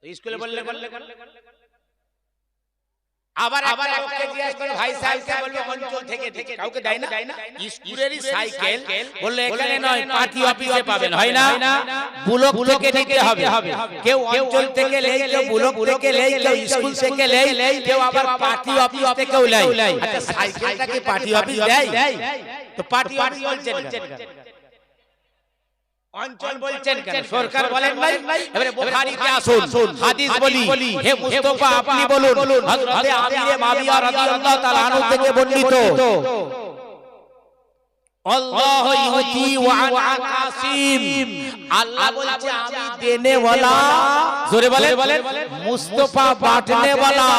S2: স্কুলে বললে আবার ওকে জিজ্ঞাসা করে ভাই সাইকেল বলবে অঞ্চল থেকে কাউকে দেয় না স্কুলেরই সাইকেল বললে এখানে নয় পার্টি অফিসে পাবেন হয় না ব্লক থেকে নিতে হবে কেউ অঞ্চল থেকে লেই কেউ ব্লক থেকে লেই কেউ স্কুল থেকে লেই কেউ আবার পার্টি অফিস থেকেও লেই আচ্ছা সাইকেলটা কি পার্টি অফিস দেয় তো পার্টি অফিস বলছেন অঞ্চল বলছেন কেন সরকার বলেন নাই এবারে বুখারীতে আসুন হাদিস বলি হে মুস্তাফা আপনি বলুন হযরতে আমিরে মাবিয়া রাদিয়াল্লাহু তাআলা আনহু থেকে বর্ণিত আল্লাহ ইউতি ওয়া আনা কাসিম আল্লাহ বলছে আমি দেনে वाला জোরে বলেন মুস্তাফা বাঁটনে वाला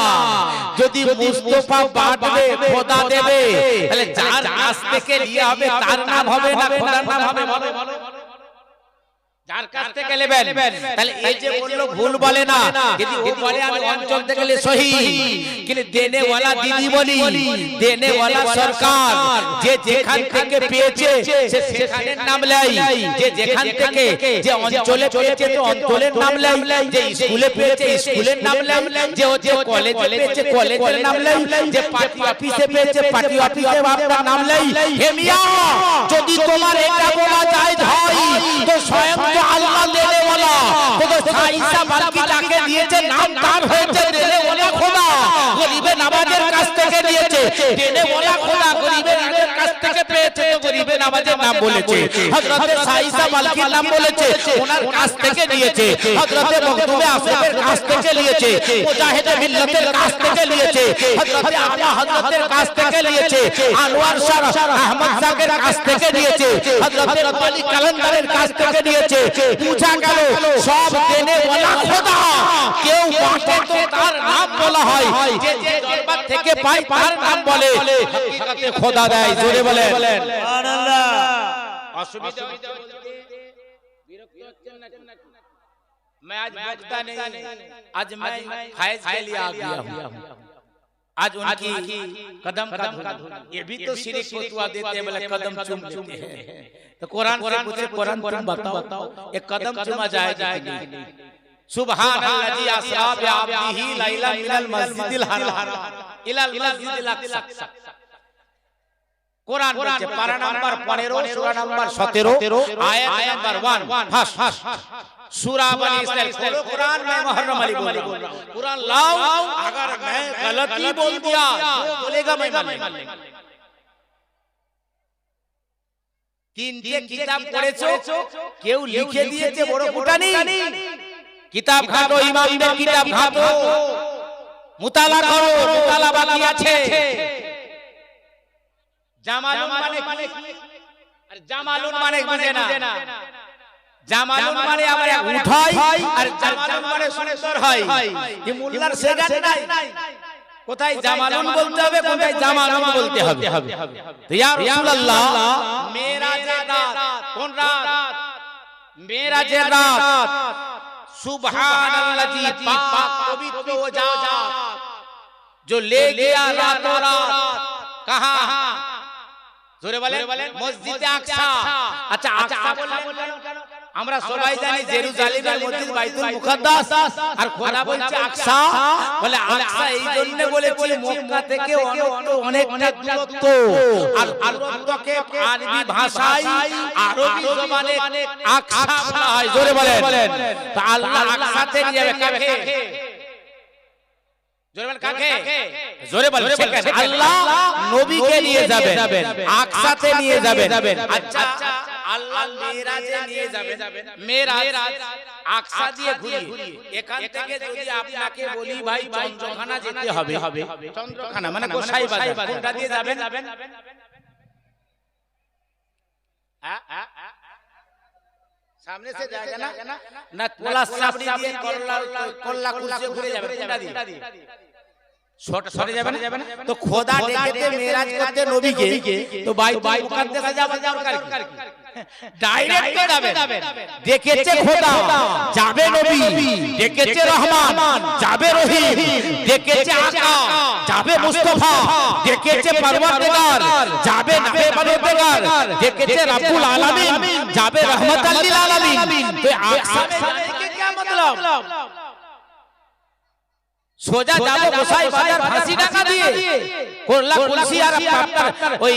S2: যদি মুস্তাফা বাঁটবে খোদা দেবে তাহলে যার কাছ থেকে নিয়ে হবে তার নাম হবে না খোদার নাম হবে বলো যার কাছ থেকে নেবেন তাহলে এই যে বললো ভুল বলে না যদি ও বলে আমি অঞ্চল থেকে লে সহি কিন্তু দেনে वाला দিদি বলি দেনে वाला সরকার যে যেখান থেকে পেয়েছে সে সেখানের নাম লাই যে যেখান থেকে যে অঞ্চলে পেয়েছে তো অঞ্চলের নাম লাই যে স্কুলে পেয়েছে স্কুলের নাম লাই যে ও যে কলেজে পেয়েছে কলেজের নাম লাই যে পার্টি অফিসে পেয়েছে পার্টি অফিসে আপনার নাম লাই হে মিয়া যদি তোমার এটা বলা যায় হয় তো স্বয়ং আল্লাহ দেনে वाला তো সাইসা বালকি তাকে দিয়েছে নাম তার হয়েছে দেনে वाला খোদা গরিবে নামাজের কাছ থেকে দিয়েছে দেনে वाला খোদা গরিবে নামাজের কাছ থেকে পেয়েছে তো গরিবে নামাজের নাম বলেছে হযরতে সাইসা বালকির নাম বলেছে ওনার কাছ থেকে নিয়েছে হযরতে মখদুমে আসফের কাছ থেকে নিয়েছে মুজাহিদে মিল্লাতের কাছ থেকে নিয়েছে হযরতে আলা হযরতের কাছ থেকে নিয়েছে আনোয়ার শাহ আহমদ সাহেবের কাছ থেকে নিয়েছে হযরতে আলী কালান্দারের কাছ থেকে নিয়েছে বুঝা গেল সব দেনে वाला খোদা কেউ বাঁটে তো তার নাম বলা হয় যে যে দরবার থেকে পায় তার নাম বলে হাকিকতে খোদা দেয় জোরে বলেন সুবহানাল্লাহ অসুবিধা বলতে বিরক্ত হচ্ছেন না मैं आज बकता नहीं आज मैं फैज के लिए आ गया हूं आज उनकी कदम का ये भी तो शिरक फतवा देते हैं बोले कदम चूमते हैं तो कुरान से पूछे कुरान तुम बताओ ये कदम चूमा जाएगा कि नहीं सुबहानल्लाजी अस्रा बिअब्दिही लैला मिनल मस्जिदिल हराम ইলাল মসজিদিল আকসা। কোরআন বলছে পারা নাম্বার 15 সূরা নাম্বার 17 আয়াত নাম্বার 1 ফাস सूरा बनी इस्राइल कुरान में मुहर्रम अली बोल रहा हूं कुरान लाओ अगर मैं गलती बोल दिया जो बोलेगा मैं मान लेगा তিনটে কিতাব পড়েছো কেউ লিখে দিয়েছে বড় ফুটানি কিতাব ঘাটো ইমামদের কিতাব ঘাটো মুতালা করো মুতালা বাকি আছে জামালুন মানে আর জামালুন মানে বুঝে না জামালুন মানে আবার উঠাই আর জামালুন মানে সুন্দর হয় এই মোল্লার সেগান নাই কোথায় জামালুন বলতে হবে কোথায় জামালুন বলতে হবে তো ইয়া রাসূলুল্লাহ মেরাজের রাত কোন রাত মেরাজের রাত সুবহানাল্লাযী পাক পবিত্র ও জাত जो ले गया रातों रात कहां জোরে বলেন মসজিদে আকসা আচ্ছা আকসা বললেন আমরা সবাই জানি জেরুজালেমের মসজিদ বাইতুল মুকাদ্দাস আর খোদা বলছে আকসা বলে আকসা এই জন্য বলেছি মক্কা থেকে অনেকটা দূরত্ব আর দূরত্বকে আরবি ভাষায় আরবি জবানে আকসা বলা হয় জোরে বলেন তো আল্লাহ আকসাতে নিয়ে যাবে কাকে জোরে বলেন কাকে জোরে বলেন আল্লাহ নবীকে নিয়ে যাবেন আকসাতে নিয়ে যাবেন আচ্ছা আল্লাহ মেরাজে নিয়ে যাবেন মেরাজ আকসা দিয়ে ঘুরিয়ে এখান থেকে যদি আপনাকে বলি ভাই চন্দ্রখানা যেতে হবে চন্দ্রখানা মানে গোসাই বাজার কোনটা দিয়ে যাবেন সামনে से जाएगा ना ना पोला साबरी দিয়ে কল্লা কুরসি ঘুরে যাবে কোনটা দিয়ে সরে যাবে না তো খোদা ডেকেতে মেরাজ করতে নবীকে তো বাইতুল মুকাদ্দাসে যাবে দরকার কি ডাইরেক্ট যাবে ডেকেছে খোদা যাবে নবী ডেকেছে রহমান যাবে রহিম ডেকেছে আকা যাবে মুস্তাফা ডেকেছে পরওয়ারদিগার যাবে নবী পরওয়ারদিগার ডেকেছে রব্বুল আলামিন যাবে রহমাতাল লিল আলামিন তো আকসা में के क्या मतलब সোজা যাবো গোসাই বাজার ফাঁসি টাকা দিয়ে কোল্লা কুলসি আর আপনার ওই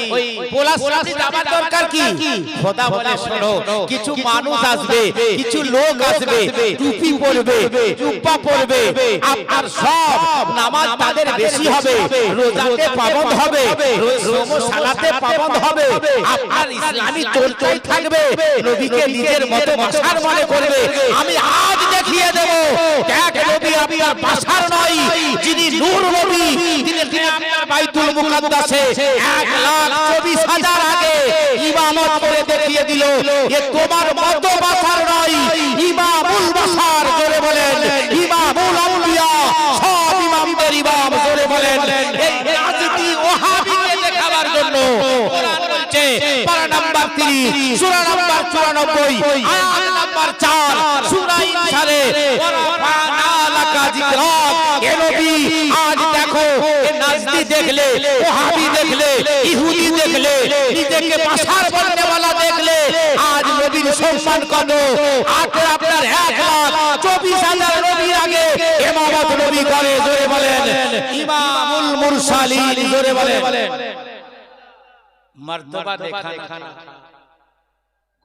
S2: পোলা সাথে যাবার দরকার কি খোদা বলে শোনো কিছু মানুষ আসবে কিছু লোক আসবে টুপি পরবে জুব্বা পরবে আপনার সব নামাজ তাদের বেশি হবে রোজাতে পাবন্দ হবে রোম সালাতে পাবন্দ হবে আপনার ইসলামী চর্চাই থাকবে নবীকে নিজের মতো বাসার মনে করবে আমি আজ দেখিয়ে দেব এক নবী আপনার বাসার নয় যিনি নূর নবী তিনি আপনার বাইতুল মুকাদ্দাসে 1,24,000 আগে ইমামত করে দেখিয়ে দিল এ তোমার মত বাসার নয় ইমামুল বাশার জোরে বলেন ইমামুল আউলিয়া সব ইমামদের ইমাম জোরে বলেন এই রাজনীতি ওহাবিকে দেখাবার জন্য কোরআন বলছে পারা নাম্বার 3 সূরা নাম্বার 94 আয়াত নাম্বার 4 সূরা ইনসারে ওয়ারাফানা লাকা যিকরাক এ নবী আজ দেখো এ নাজদি দেখলে ওহাবি দেখলে ইহুদি দেখলে নিজেকে বাশার বলনে वाला দেখলে আজ নবীর সম্মান কত আগে আপনার 1,24,000 নবীর আগে ইমামত নবী করে জোরে বলেন ইমামুল মুরসালিন জোরে বলেন मर्तबा देखा ना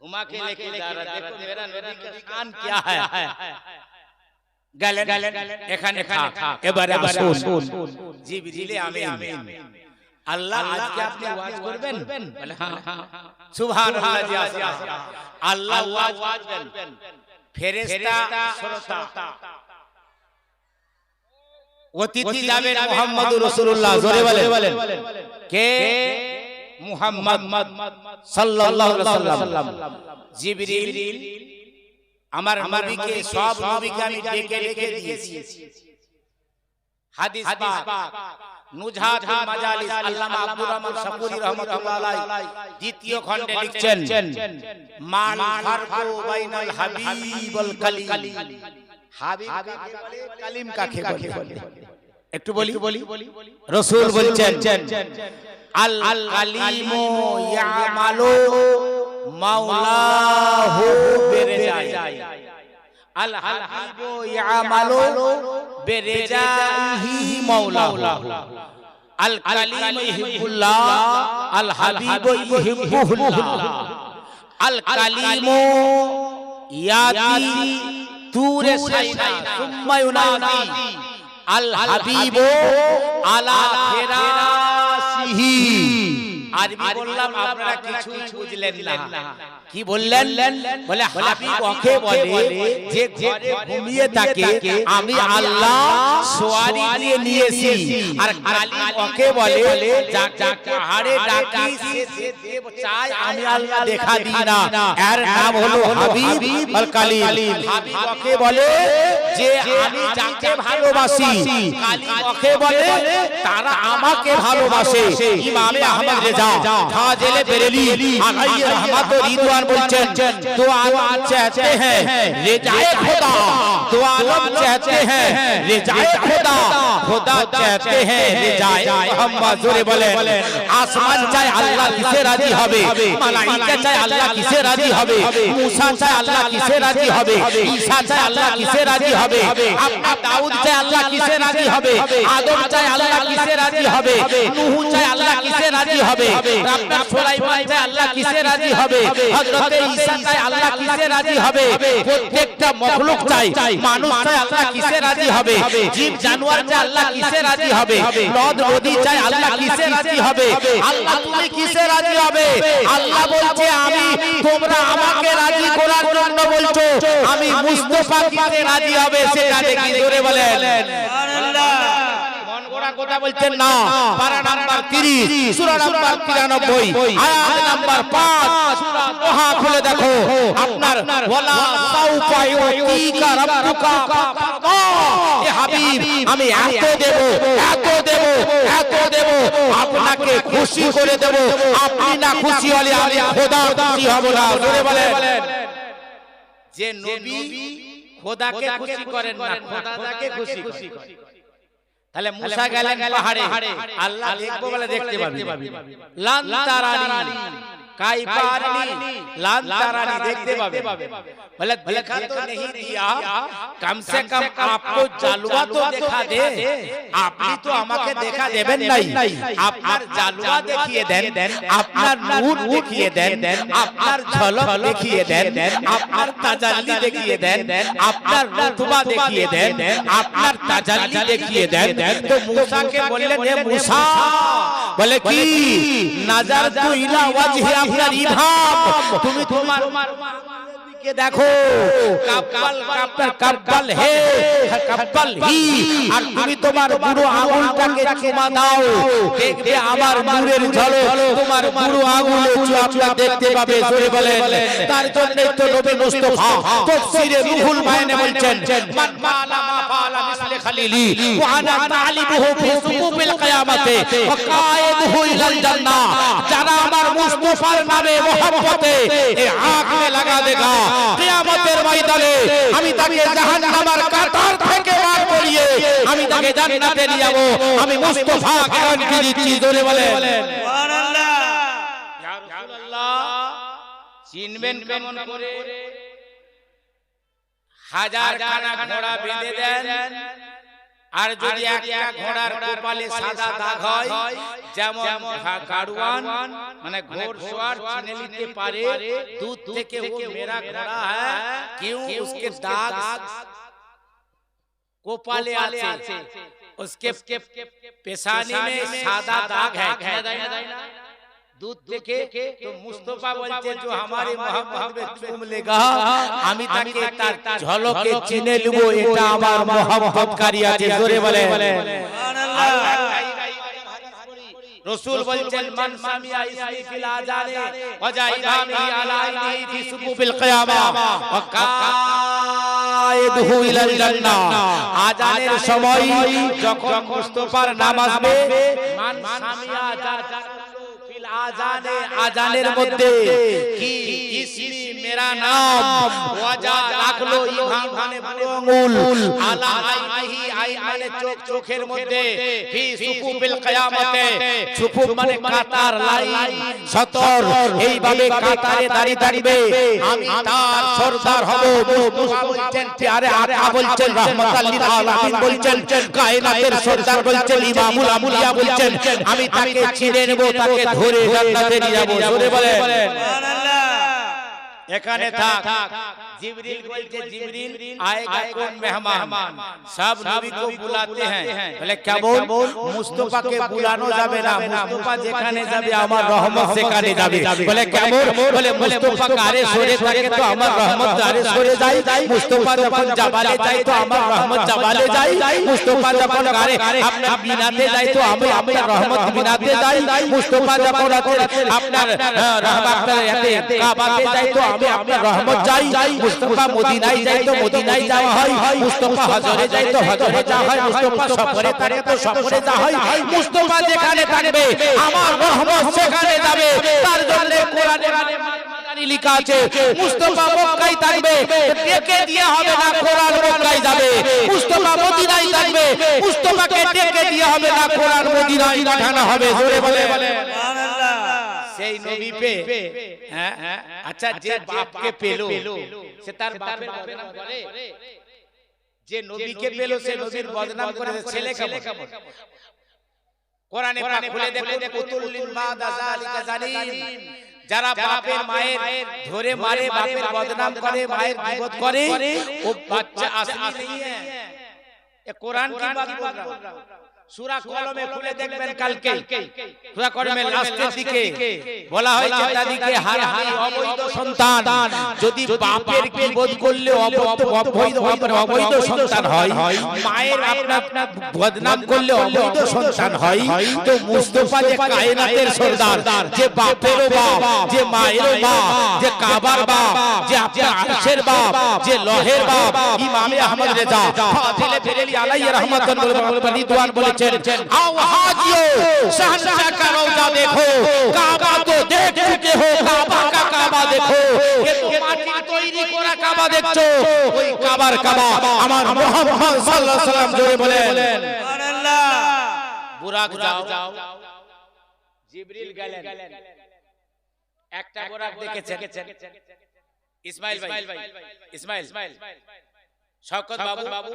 S2: घुमा के लेके जा रहा देखो मेरा नबी का शान क्या है গেলেন এখানে থাক এবারে আসুন জিবরিল আমিন আল্লাহ আজকে আপনি ওয়াজ করবেন বলে হ্যাঁ সুবহানাল্লাহ জি আল্লাহ ওয়াজ করবেন ফেরেশতা শ্রোতা অতিথি যাবেন মুহাম্মদুর রাসূলুল্লাহ জোরে বলেন কে মুহাম্মদ সাল্লাল্লাহু আলাইহি ওয়াসাল্লাম জিবরিল আমার নবীকে সব নবীকে আমি ডেকে দিয়েছি হাদিস পাক নুজহাতুল মাজালিস আল্লামা আব্দুর রহমান শাকুরি রাহমাতুল্লাহ আলাইহি দ্বিতীয় খণ্ডে লিখছেন মান ফারকু বাইনাল হাবিব ওয়াল কালিম হাবিব বলে কালিম কাকে বলে একটু বলি রাসূল বলছেন আল আলিমু ইয়ামালু মাওলাহু বিরজাই আল হাবিবু ইয়ামালু বিরজাইহি মাওলাহু আল কালিম ইহিবুল্লাহ আল হাবিব ইহিবুল্লাহ আল কালিম ইয়াতি তুরে সাইনা সুম্মা ইউনাদি আল হাবিব আলা ফিরাসিহি আরবি বললাম আপনারা কিছুই বুঝলেন না কি বললেন বলে হাবিব ওকে বলে যে ঘরে ঘুমিয়ে থাকে আমি আল্লাহ সোয়ারি দিয়ে নিয়েছি আর কালিম ওকে বলে যা পাহাড়ে ডাকি সে দেব চাই আমি আল্লাহ দেখা দিই না এর নাম হলো হাবিব আর কালিম হাবিব ওকে বলে যে আমি যাকে ভালোবাসি কালিম ওকে বলে তারা আমাকে ভালোবাসে ইমামে আহমদ রেজা ফাজিলে বেরেলি আলাইহি রহমত ও রিদওয়ান बोलचन तो आलम चाहते हैं रिजाए खुदा तो आलम चाहते हैं रिजाए खुदा खुदा चाहते हैं रिजाए मोहम्मद जोरे बोले आसमान चाहे अल्लाह किसे राजी হবে মালাইকা চায় আল্লাহ কিসে রাজি হবে মুসা চায় আল্লাহ কিসে রাজি হবে ঈসা চায় আল্লাহ কিসে রাজি হবে আপনার দাউদ চায় আল্লাহ কিসে রাজি হবে আদম চায় আল্লাহ কিসে রাজি হবে নূহ চায় আল্লাহ কিসে রাজি হবে আপনার সুলাইমান চায় আল্লাহ কিসে রাজি হবে হযরত ঈসা চায় আল্লাহ কিসে রাজি হবে প্রত্যেকটা মখলুক চায় মানুষ চায় আল্লাহ কিসে রাজি হবে জীব জানোয়ার চায় আল্লাহ কিসে রাজি হবে নদ নদী চায় আল্লাহ কিসে রাজি হবে আল্লাহ তুমি কিসে রাজি হবে আল্লাহ বলছে আমি তোমরা আমাকে রাজি করার জন্য বলছো আমি মুস্তাফা কিসে রাজি হবে সেটা দেখি জোরে বলেন সুবহানাল্লাহ মন গড়া কথা বলছেন না পারা নাম্বার 30 সূরা নাম্বার 93 আয়াত নাম্বার 5 সূরা তোহা খুলে দেখো আপনার ওয়ালা সাউফা ইউতিকা রাব্বুকা এ হাবিব আমি এত দেব এত দেব এত দেব আপনাকে খুশি করে দেব আপনি না খুশি হলে আমি খোদা খুশি হব না জোরে বলেন যে নবী খোদাকে খুশি করেন না খোদাকে খুশি করেন তাহলে মুসা গেলেন পাহাড়ে আল্লাহ দেখবো বলে দেখতে পাবি লান তারানি কাইফানি লান তারানি দেখতে পাবে বলে দেখা তো नहीं दिया कम से कम आपको জালওয়া তো দেখা দে আপনি তো আমাকে দেখা দেবেন নাই আপনার জালওয়া দেখিয়ে দেন আপনার নূর দেখিয়ে দেন আপনার ঝলক দেখিয়ে দেন আপনার তাজাল্লি দেখিয়ে দেন আপনার রুতবা দেখিয়ে দেন আপনার তাজাল্লি দেখিয়ে দেন তো मूसा বললেন হে मूसा বলে কি নজর তু ইলা ওয়াজহি আপনার ইভাব তুমি তোমার के देखो कब्बल कब्बल कब्बल है कब्बल ही আর তুমি তোমার বুড়ো আঙুলটাকে চুমা দাও দেখবে আমার নূরের ঝলক তোমার বুড়ো আঙুলে আপনারা দেখতে পাবে জোরে বলেন তার জন্য তো নবী মুস্তাফা তাফসীরে রুহুল মায়নে বলছেন মান মালা মা ফালা মিসলে খালিলি ওয়া আনা তালিবুহু ফি সুকুবিল কিয়ামতে ওয়া কায়েদুহু ইলাল জান্নাহ যারা আমার মুস্তাফার নামে মোহাব্বতে এ আঁখ মে লাগা দেগা কিয়ামতের ময়দানে আমি তাকে জাহান্নামের কাঁটার থেকে বার করিয়ে আমি তাকে জান্নাতে নিয়ে যাব আমি মুস্তাফা গ্যারান্টি দিচ্ছি জোরে বলেন সুবহানাল্লাহ ইয়া রাসূলুল্লাহ চিনবেন কেমন করে হাজার খানা ঘোড়া বেঁধে দেন আর যদি একটা ঘোড়ার কপালে সাদা দাগ হয় যেমন গাড়ুয়ান মানে ঘোড়সওয়ার চিনে নিতে পারে दूध থেকে ও মেরা ঘোড়া है क्यों उसके दाग कपाले আছে उसके पेशानी में सादा दाग है दूध থেকে তো মুস্তাফা বলছে जो हमारे मोहब्बत में चूम लेगा আমি তাকে তার ঝলকে চিনে নেব এটা আমার মোহাব্বতকারী আছে জোরে বলে সুবহানাল্লাহ রাসূল বলছেন মান সামিয়া ইসমি ফিল আযানে ওয়া জাইদামি আলাইহি ফি সুকুবিল কিয়ামা ওয়া কায়েদহু ইলাল জান্নাহ আযানের সময় যখন মুস্তাফার নাম আসবে মান সামিয়া আজানের মধ্যে কি ইসমি মেরা নাম ওয়াজা রাখলো ইভান মানে আঙ্গুল আলা আইহি আই মানে চোখ চোখের মধ্যে ফি সুফুফিল কিয়ামতে সুফুফ মানে কাতার লাইন সতর এইভাবে কাতারে দাঁড়িয়ে দাঁড়িয়ে আমি তার সরদার হব মুসা বলছেন প্যারে আকা বলছেন রাহমাতাল লিল আলামিন বলছেন কায়নাতের সরদার বলছেন ইমামুল আম্বিয়া বলছেন আমি তাকে চিনে নেব তাকে ধরে জান্নাতে নিয়ে যাব জোরে বলেন সুবহানাল্লাহ এখানে থাক जिब्रील बोलते जिब्रील आएगा कौन मेहमान सब नबी को बुलाते हैं बोले क्या बोल मुस्तफा के बुलानो जाबे ना मुस्तफा যেখানে যাবে আমার রহমত সেখানে যাবে বলে क्या बोल বলে মুস্তফা কারে সরে থাকে তো আমার রহমত কারে সরে যায় মুস্তফা যখন জাবালে যায় তো আমার রহমত জাবালে যায় মুস্তফা যখন কারে আপনার বিনাতে যায় তো আমি আপনার রহমত বিনাতে যাই মুস্তফা যখন আপনার রহমতে কাবাতে যায় তো আমি আপনার রহমত যাই মুস্তফা মদিনায় যায় তো মদিনায় যাওয়া হয় মুস্তফা হজরে যায় তো হজরে যাওয়া হয় মুস্তফা সফরে থাকে তো সফরে যাওয়া হয় মুস্তফা যেখানে থাকবে আমার রহমত সেখানে যাবে তার জন্য কোরআনে মাদানী লেখা আছে মুস্তফা মক্কায় থাকবে ডেকে দিয়ে হবে না কোরআন মক্কায় যাবে মুস্তফা মদিনায় থাকবে মুস্তফাকে ডেকে দিয়ে হবে না কোরআন মদিনায় পাঠানো হবে জোরে বলে সুবহানাল্লাহ সেই নবী পে হ্যাঁ আচ্ছা যে বাপকে পেলো সে তার বাপের বদনাম করে যে নবীকে পেলো সে নবীর বদনাম করে ছেলে কেমন কোরআনে পাক খুলে দেখুন কুতুল্লিন বাদা যালিকা জালিম যারা বাপের মায়ের ধরে মারে বাপের বদনাম করে মায়ের গীবত করে ও বাচ্চা আসলি नहीं है ये कुरान की बात बोल रहा हूं সূরা কলমে খুলে দেখবেন কালকে সূরা কলমে লাস্টের দিকে বলা হয়েছে দাদিকে হারামি অবৈধ সন্তান যদি বাপের গীবত করলে অবৈধ সন্তান হয় মায়ের আপনার বদনাম করলে অবৈধ সন্তান হয় তো মুস্তাফা যে কায়নাতের সরদার যে বাপেরও বাপ যে মায়েরও বাপ যে কাবার বাপ যে আপনার আরশের বাপ যে লহের বাপ ইমামে আহমদ রেজা ফাজিলে বেরেলি আলাইহি রাহমাতুল্লাহ রিদওয়ান বলে आओ हाजियो शहनशाह का रौजा देखो काबा तो देख चुके हो काबा का काबा देखो ये तो माटी তৈরি করা কাবা দেখছো ওই কাবার কাবা আমার মুহাম্মদ সাল্লাল্লাহু আলাইহি ওয়াসাল্লাম জোরে বলেন সুবহানাল্লাহ বুরাক যাও জিবরিল গেলেন একটা বুরাক দেখেছেন ইসমাইল ভাই ইসমাইল শওকত বাবু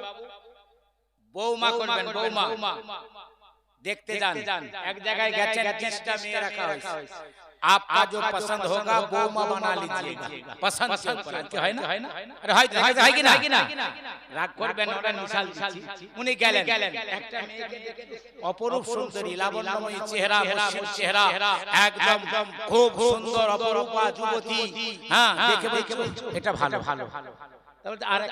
S2: বৌমা করবেন বৌমা देखते जान एक जगह गए 30টা মেয়ে रखा হয়েছে आपका जो पसंद होगा बौमा बना लीजिएगा पसंद के ऊपर কি হয় না আরে হয় কি না রাগ করবেন ওরা মিশাল দিচ্ছি উনি গেলেন একটা মেয়েকে দেখে অপরূপ সুন্দরী লাবণ্যময়ী চেহারা মুস্কিল চেহারা একদম খুব সুন্দর অপরূপা যুবতী হ্যাঁ দেখে এটা ভালো তাহলে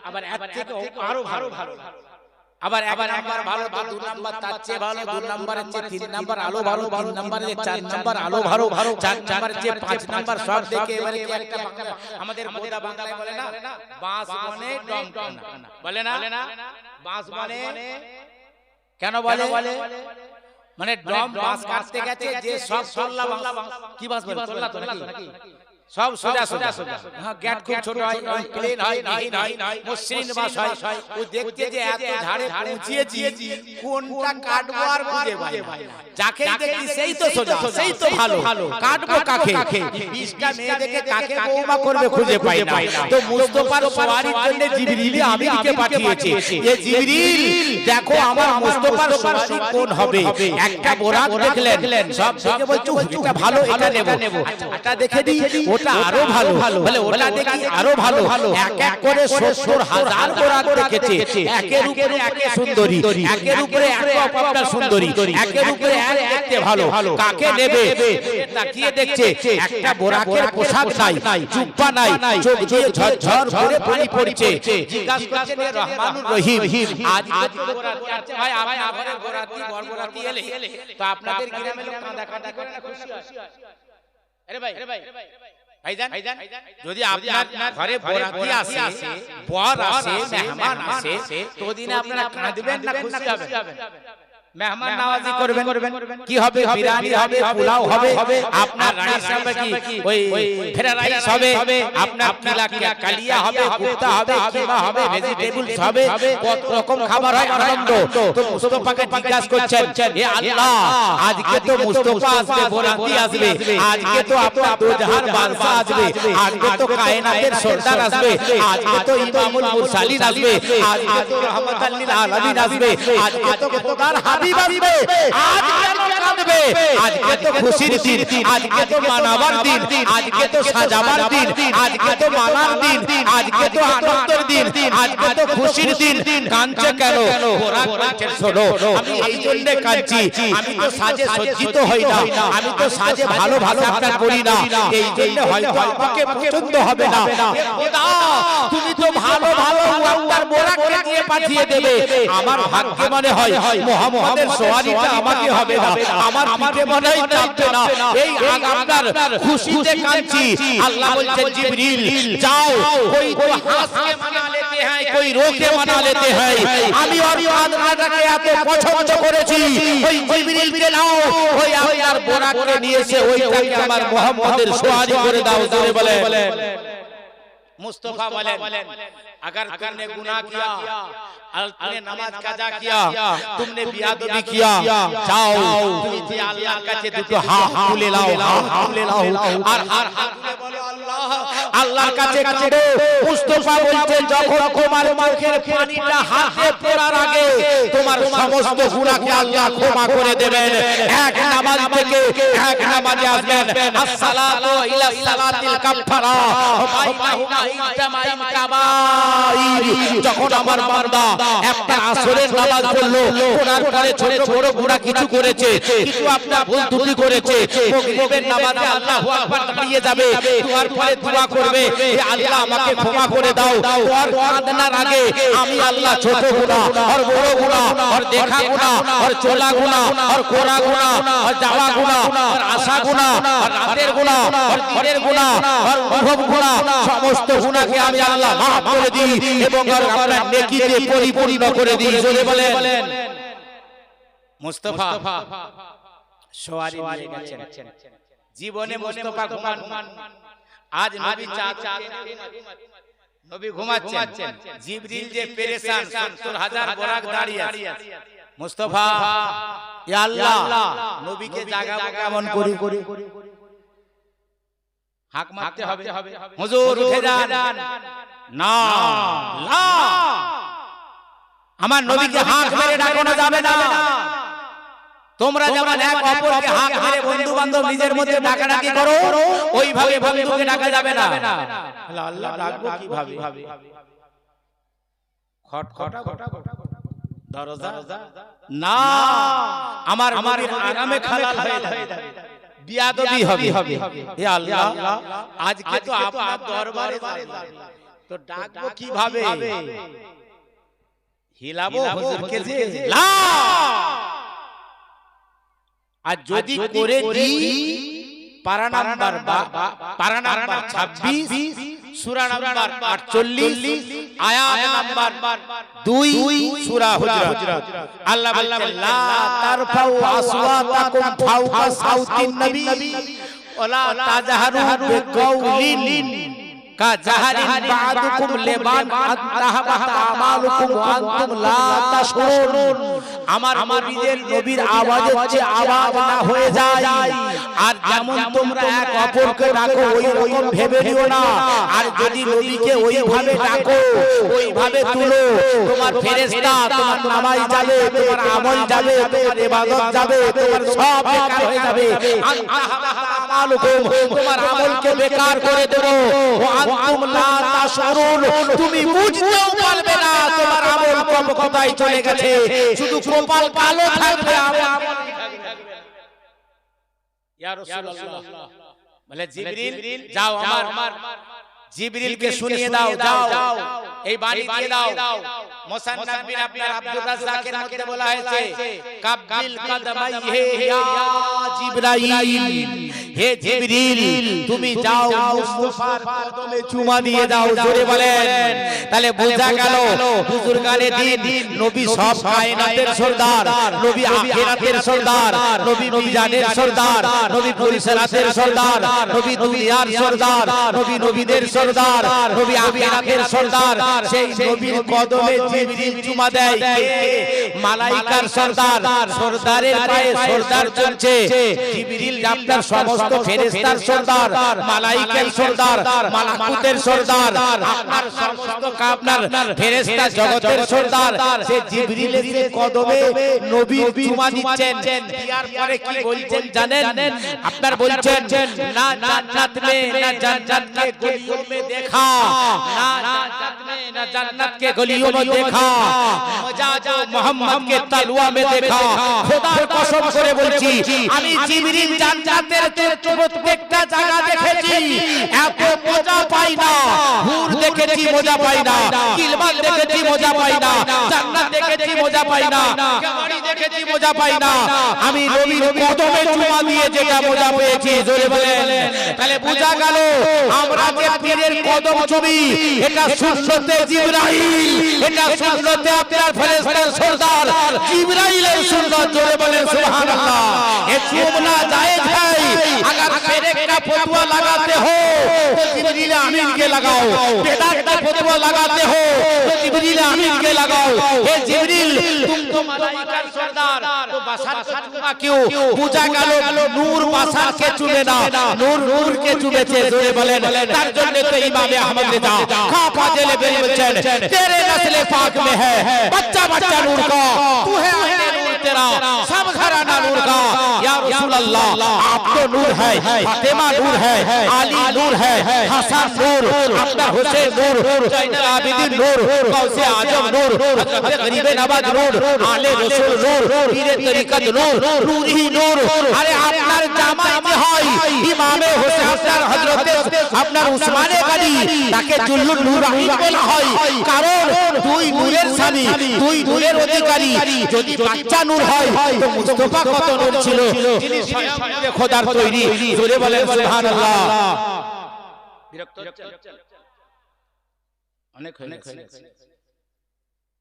S2: আবার এর থেকে আরো ভালো আবার এক নাম্বার ভালো তো দুই নাম্বার তার চেয়ে ভালো দুই নাম্বারের চেয়ে তিন নাম্বার আলো ভালো তিন নাম্বারের চার নাম্বার আলো ভালো চার নাম্বারের চেয়ে পাঁচ নাম্বার সব দেখে এবারে কি একটা আমাদের গোদা বাংলায় বলে না বাঁশ বনে ডম বলে না বাঁশ বনে কেন বলে মানে ডম বাঁশ কাটতে গেছে যে সব সল্লা কি বাঁশ বলে সল্লা তো নাকি সব সোজা হ্যাঁ গেট খুব ছোট হয় প্লেন হয় মসৃণ বাস হয় ও দেখতে যে এত ঝাড়ে পৌঁছিয়েছি কোনটা কাটবো আর খুঁজে পাই যাকে দেখি সেই তো সোজা সেই তো ভালো কাটবো কাকে 20টা মেয়ে দেখে কাকে বৌমা করবে খুঁজে পাই না তো মুস্তাফার সওয়ারির জন্য জিবরিল আমিনকে পাঠিয়েছে এই জিবরিল দেখো আমার মুস্তাফার সওয়ারি কোন হবে একটা বোরাক দেখলেন সব থেকে বলছো এটা ভালো এটা নেব এটা দেখে দিই ওটা আরো ভালো বলে ওটা দেখি আরো ভালো এক এক করে 70,000 বোরাক দেখেছে একের উপরে একে সুন্দরী একের উপরে এক অপরটা সুন্দরী একের উপরে এক দেখতে ভালো কাকে নেবে তাকিয়ে দেখছে একটা বোরাকের পোশাক নাই জুব্বা নাই চোখ দিয়ে ঝরঝর করে পানি পড়ছে জিজ্ঞাসা করছেন এ রহমানুর রহিম আজ বোরাক আছে ভাই আপনার ঘরে বোরাতি বরবরাতি এলে তো আপনাদের গ্রামে লোক কাঁদা করে না খুশি হয় আরে ভাই ভাইজান যদি আপনার ঘরে বরাতি আসে বর আসে মেহমান আসে তো দিন আপনারা কাঁদবেন না খুশি হবেন মেহমান নওয়াজি করবেন, কি হবে? বিরিয়ানি হবে, পোলাও হবে, আপনার রাইস হবে, কি ওই ফ্রাইড রাইস হবে, আপনার কালিয়া হবে, কুফতা হবে, কিমা হবে, ভেজিটেবলস হবে, কত রকম খাবার হয়। আনন্দ। তো মুস্তাফাকে জিজ্ঞাসা করছেন, হে আল্লাহ, আজকে তো মুস্তাফা আসবে, বোরাতি আসবে, আজকে তো আপনার দোজাহার বাদশা আসবে, আজকে তো কায়নাতের সরদার আসবে, আজকে তো ইমামুল মুরসালিন আসবে, আজকে তো রাহমাতাল লিল আলামিন আসবে, আজকে তো খোদার হাবিব আসবে। আজ কেন কাঁদবে? আজকে তো খুশির দিন, আজকে তো মানাবার দিন, আজকে তো সাজাবার দিন, আজকে তো মানার দিন, আজকে তো আনন্দের দিন, আজকে তো খুশির দিন। কাঁদছে কেন? কোরআন বলছে, শোনো, আমি এই জন্য কাঁদছি, আমি তো সাজে সজ্জিত হই না, আমি তো সাজে ভালো ভালো আপনার করি না, এই জন্য হয়তো আমাকে পছন্দ হবে না। খোদা, তুমি তো ভালো ভালো আপনার বোরাককে দিয়ে পাঠিয়ে দেবে, আমার ভাগ্যে মনে হয় মুহাম্মদের সওয়ারিটা আমাকে হবে না, আমার পিঠে মনে হয় চাপবে না। এই আপনার খুশিতে কাঁদছি। আল্লাহ বলছেন, জিবরিল যাও, কোই তো হাসকে মানা লেতে হ্যায়, কোই রোকে মানা লেতে হ্যায়। আমি আর আদনাটাকে এত পছন্দ করেছি, ওই জিবরিল নাও, ওই আপনার বোরাককে নিয়ে এসে ওইটাকে আমার মুহাম্মদের সওয়ারি করে দাও। জোরে বলেন। मुस्तफा बोले, अगर तुमने गुनाह किया, तुमने नमाज काजा किया, तुमने बियादबी किया, जाओ তুমি যে আল্লাহর কাছে দুটো হাত তুলে নাও, আর হাত তুলে বলো আল্লাহ, আল্লাহর কাছে কাঁদো। মুস্তাফা বলছেন, যখন তোমার চোখের পানিটা হাতে পড়ার আগে তোমার সমস্ত গুনাহকে আল্লাহ ক্ষমা করে দেবেন। এক নামাজ থেকে এক নামাজে আসবেন, আসসালাতু ইলা সালাতিল কাফারা, বাইনাহুমা ইজতামাইল কাবাইর। যখন আমার বান্দা একটা আসরের নামাজ পড়লো, পড়ার পরে ছোট ছোট গুনাহ কিছু করেছে, কিছু আপনার ভুল ত্রুটি করেছে, মাগরিবের নামাজে আল্লাহু আকবার দাঁড়িয়ে যাবে, দুয়ার পরে দোয়া করবে, হে আল্লাহ আমাকে ক্ষমা করে দাও। আর কাঁদনার আগে আমি আল্লাহ ছোট গুনাহ আর বড় গুনাহ আর দেখা গুনাহ আর চলা গুনাহ আর কোরা গুনাহ আর যাওয়া গুনাহ আর আশা গুনাহ আর রাতের গুনাহ আর দিনের গুনাহ আর অনুভব গুনাহ, সমস্ত গুনাহকে আমি আল্লাহ মাফ করে দিই এবং আপনার নেকি দিয়ে পরিপূর্ণ করে দিই। জোরে বলেন। মুস্তাফা সওয়ারি নিয়ে গেছেন, জীবনে মুস্তাফা ঘুমান, আজ নবী নবী ঘুমাচ্ছেন, জিবরিল যে পেরেশান, ৭০,০০০ বোরাক দাঁড়িয়ে আছে। মুস্তাফা, ইয়া আল্লাহ, নবীকে জাগাবো কেমন করে? হাক মারতে হবে, হুজুর উঠে যান। না না, আমার নবীকে হাক মেরে ডাকানো যাবে না। তোমরা যেমন এক অপরকে হাক মেরে বন্ধু বান্ধব নিজের মধ্যে ডাকাডাকি করো, ওইভাবে বন্ধুকে ডাকা যাবে না। আল্লাহ ডাকবো কিভাবে? খটখটা দরজা না, আমার আরামে খালাল হয়ে যাবে, বিয়াদবি হবে। হে আল্লাহ, আজকে তো আপনার দরবারে তো ডাকবো কিভাবে? হিলাবো হুজুরকে যে না, আর যদি করে দিই পারা নাম্বার 26, সূরা নাম্বার 48, আয়াত নাম্বার 2, সূরা হুজরাত। আল্লাহ বলেন, লা তারফাউ আসওয়াতাকুম ফাওকা সাউতিন নবী ওয়ালা তাজহারু বিকাউলিন কাজাহারিন বা'দুকুম লিবান আতাহাবাত আমালুকুম ওয়া আনতুম লা তাশউরুন। আমার নবীর আওয়াজ হচ্ছে আওয়াজ না হয়ে যায়। আর যেমন তোমরা এক অপরকে ডাকো ওই রকম ভেবে নিও না। আর যদি নবীকে ওইভাবে ডাকো, ওইভাবে তুলো, তোমার ফেরেশতা, তোমার নামাজ যাবে, তোমার আমল যাবে, তোমার ইবাদত যাবে, তোমার সব বেকার হয়ে যাবে। আনতাহাবাত আমালুকুম, তোমার আমলকে বেকার করে দেবো। আনতুম লা তাশউরুন, তুমি বুঝতেও পারবে না তোমার আমল কোথায় চলে গেছে, শুধু কপাল কালো থাকবে, আমল ইয়া রাসূলুল্লাহ। বলে জিবরিল যাও, আমার জিবরিলকে শুনিয়ে দাও, যাও এই বাণী দিয়ে দাও। মুসান্নাফ বিন আপনার আব্দুর রাজ্জাকের মধ্যে বলা হয়েছে, কাব্বিল কদমাইহি ইয়া জিবরাইল, হে জিবরিল তুমি যাও মুস্তাফার কদমে চুমা দিয়ে দাও, জোরে বলেন। তাহলে বোঝা গেল বুজুর্গানে দিন নবী সব কায়নাতের সরদার, নবী আখিরাতের সরদার, নবী মিজানের সরদার, নবী পরিসরাতের সরদার, নবী দুনিয়ার সরদার, নবী নবীদের সরদার, নবী আখিরাতের সরদার। সেই নবীর কদমে জিবরিল চুমা দেয়, মালাইকার সরদার, সরদারের পায়ে সরদার চলছে। জিবরিল আপনার সমস্ত ফেরেশতার সরদার, মালাইকার সরদার, মালাকুতের সরদার, আপনার সমস্ত আপনার ফেরেশতা জগতের সরদার। সে জিবরিলের কদমে নবী চুমা দিচ্ছেন। ইয়ার পরে কি বলছেন জানেন? আপনার বলছেন না জান্নাত মে না জান্নাত কে গলিयों में देखा, ना জান্নাত মে না জান্নাত কে গলিयों में देखा, मजा जो मोहम्मद के तलवा में देखा। খোদার কসম করে বলছি আমি জিবরিল জান্নাতের প্রত্যেকটা জায়গা দেখেছি, এত মজা পাই না। হুর দেখেছি মজা পাই না, কিলমান দেখেছি মজা পাই না, জান্নাত দেখেছি মজা পাই না, গাড়ি দেখেছি মজা পাই না। আমি নবীর কদমে চুমা দিয়ে যেটা মজা পেয়েছি, জোরে বলেন। তাহলে বোঝা গেল আমরা যে পীরের কদম চুমি, এটা সুন্নতে জিবরাইল, এটা সুন্নতে আপনার ফেরেশতার সরদার জিবরাইলের সুন্নাত, জোরে বলেন সুবহানাল্লাহ। ये चूमना जायज है, अगर फेरे का फतवा लगाते हो तो जिब्रील आमीन के लगाओ, बेदात का फतवा लगाते हो तो जिब्रील आमीन के लगाओ। हे जिब्रील तुम तो मलाइका सरदार, तो बशर को चूमा क्यों? पूजा গেল নূর বাশার কে চুমে না, নূর নূর কে চুমেছে, জোরে বলেন। তার জন্য তো ইমাম আহমদ রিজা খা ফাজলে বলছেন तेरे नस्ल पाक में है बच्चा बच्चा नूर का, तू है आईने नूर तेरा, सब घराना नूर का। या रसूल अल्लाह आप तो नूर है, फातिमा नूर है, अली नूर है, हसन नूर, अब्दुल हुसैन नूर, जैनुल आबिदीन नूर, गौसे आजम नूर, हजरत गरीब नवाज नूर, आले रसूल नूर, पीरे तरीकत नूर, नूर ही नूर। আরে আপনার জামাই যে হয় ইমামে হোসেন হাসান হযরত আপনার উসমানে গাজী, তাকে জুল্লুল নূরানি বলা হয়, কারণ দুই নূরের স্বামী, দুই নূরের অধিকারী। যদি বাচ্চা নূর হয় তো মুস্তাফা কত নূর ছিল, যিনি স্বয়ং নূরে খোদার তৈরি, জোরে বলেন সুবহানাল্লাহ। বিরক্ত অনেক হয়েছে।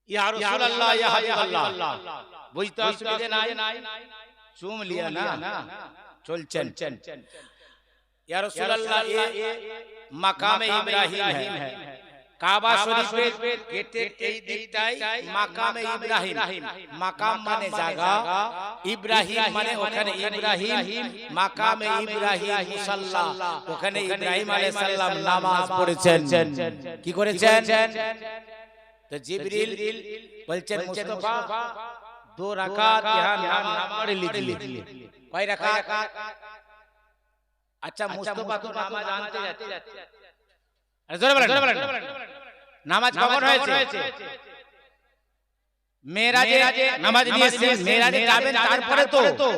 S2: ইয়া রাসূলুল্লাহ ইয়া হাবিবাল্লাহ, বুঝতে অসুবিধা নাই, চুম লিয়া না চলছেন। ইয়া রাসূলুল্লাহ ये মাকামে ইব্রাহিম है, কাবা শরীফের গেটের এই দিকটাই মাকামে ইব্রাহিম। মাকাম মানে জায়গা, ইব্রাহিম মানে ওখানে ইব্রাহিম, মাকামে ইব্রাহিম মুসাল্লা, ওখানে ইব্রাহিম আলাইহিস সালাম নামাজ পড়েছেন। কি করেছেন? তো জিবরিল বলছেন মুস্তাফা 2 রাকাত यहाँ नमाज पढ़ लीजिए। कई रकात? अच्छा मुस्तफा तो नामाज आनते जाते, জোরে বলেন নামাজ কখন হয়েছে? মেরাজে নামাজ নিয়েছেন, মেরাজে যাবেন তারপরে তো,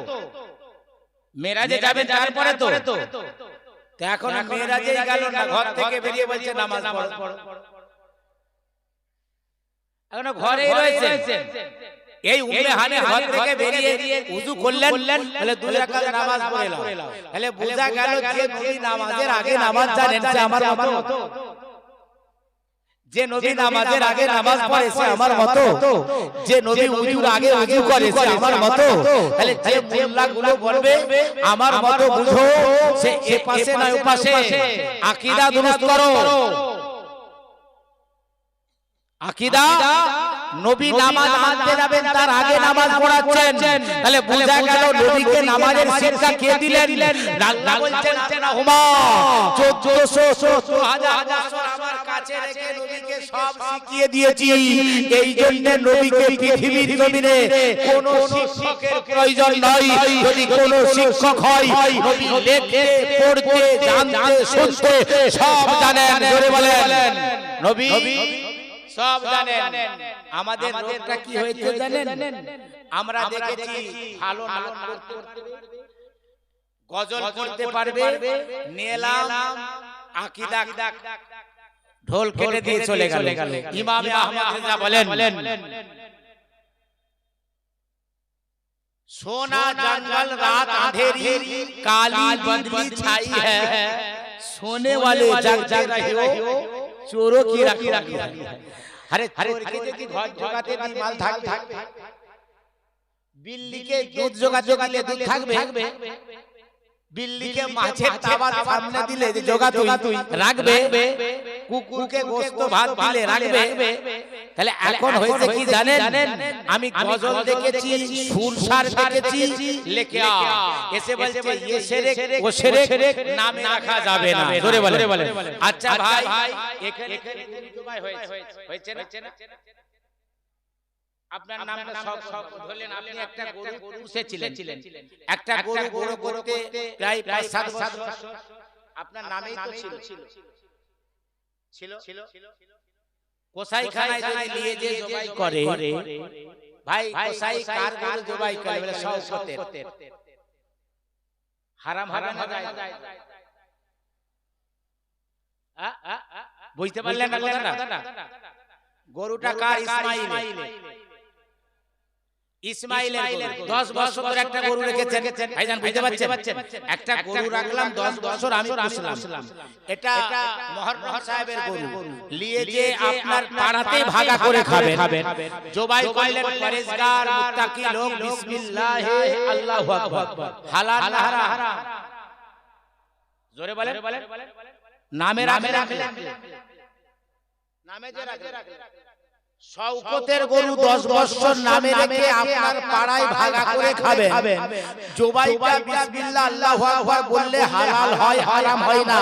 S2: মেরাজে যাবেন তারপরে তো। তো এখন মেরাজে গেল না, ঘর থেকে বেরিয়ে বলছে নামাজ পড়ো, এখন ঘরেই রয়েছে। এই উম্মে হানি ঘর থেকে বেরিয়ে ওযু করলেন, বলে 2 রাকাত নামাজ পড়লাম। তাহলে বোঝা গেল যে নবী নামাজের আগে নামাজ জানেন সে আমার মতো, যে নবী নামাজের আগে নামাজ পড়েছে আমার মতো, যে নবী ওযুর আগে ওযু করেছে আমার মতো। তাহলে যে মোল্লাগুলো বলবে আমার মতো বুঝো, সে এ পাশে না ও পাশে, আকীদা দুরুস্ত করো। আকীদা নবী নামাজ আনতে যাবেন তার আগে নামাজ পড়াচ্ছেন। তাহলে বোঝা গেল নবীকে নামাজের শিক্ষা কে দিলেন? আল্লাহ বলছেন হুমা 1400 বছর আমার কাছে রেখে নবীকে সব শিখিয়ে দিয়েছি। এই জন্য নবীকে পৃথিবীর জমিনে কোনো শিক্ষকের প্রয়োজন নাই। যদি কোনো শিক্ষক হয় নবী দেখতে পড়তে জানতে শুনতে সব জানেন, জোরে বলেন নবী সব জানেন। আমাদের রোগটা কি হয়েছে জানেন? আমরা দেখেছি ভালো নাম করতে গজল করতে পারবে, নিলাম আকীদা ঢোল কেটে দিয়ে চলে গেল। ইমাম আহমদ রিজা বলেন सोना जंगल रात अंधेरी काली बदली छाई है, सोने वाले जागते रहे हो चोरों की रखी है। अरे चोर के যদি ঘর জোগাতে দি মাল থাকবে, বিল্লিকে দুধ জোগাতে দিলে দুধ থাকবে, বিল্লিকে মাছের তাওয়ার সামনে দিলে যে জোগা তুই রাখবে, কুকুরকে গোশত ভাত দিলে রাখবে। তাহলে এখন হয়েছে কি জানেন, আমি গজল দেখেছি, সুরসার দেখেছি, লেখা এসে বলছে ये शेरेक वो शेरेक নামে রাখা যাবে না। জোরে বলে। আচ্ছা ভাই এখানে জবাই হয়েছে না? আপনার নামটা সব ধরলেন, আপনি একটা গরু পুষেছিলেন, একটা গরু করতে প্রায় 5-7 বছর আপনার নামেই তো ছিল। কোসাইখানায় যদি নিয়ে যে জবাই করে, ভাই কোসাই কার গরু জবাই করে বলে শওকতের, হারাম হবে না? বুঝতে পারলেন না কথাটা? গরুটা কার? ইসমাইলের 10 বছর ধরে একটা গরু রেখেছেন ভাইজান, বুঝতে পারছেন? একটা গরু রাখলাম 10 বছর আমি পুষলাম, এটা মুহররম সাহেবের গরু, নিয়ে যে আপনার পাড়াতে ভাগা করে খাবেন, জবাই করলেন পরেজগার মুত্তাকি লোক, বিসমিল্লাহ আল্লাহু আকবার, হালাল না হারাম? জোরে বলেন। নামে রাখলেন, নামে যে রাখলেন, শওকতের গরু 10 বছর নামে রেখে আপনার পাড়ায় ভাগা করে খাবেন, জবাইটা বিসমিল্লাহ আল্লাহু আকবার বললে হালাল হয়, হারাম হয় না?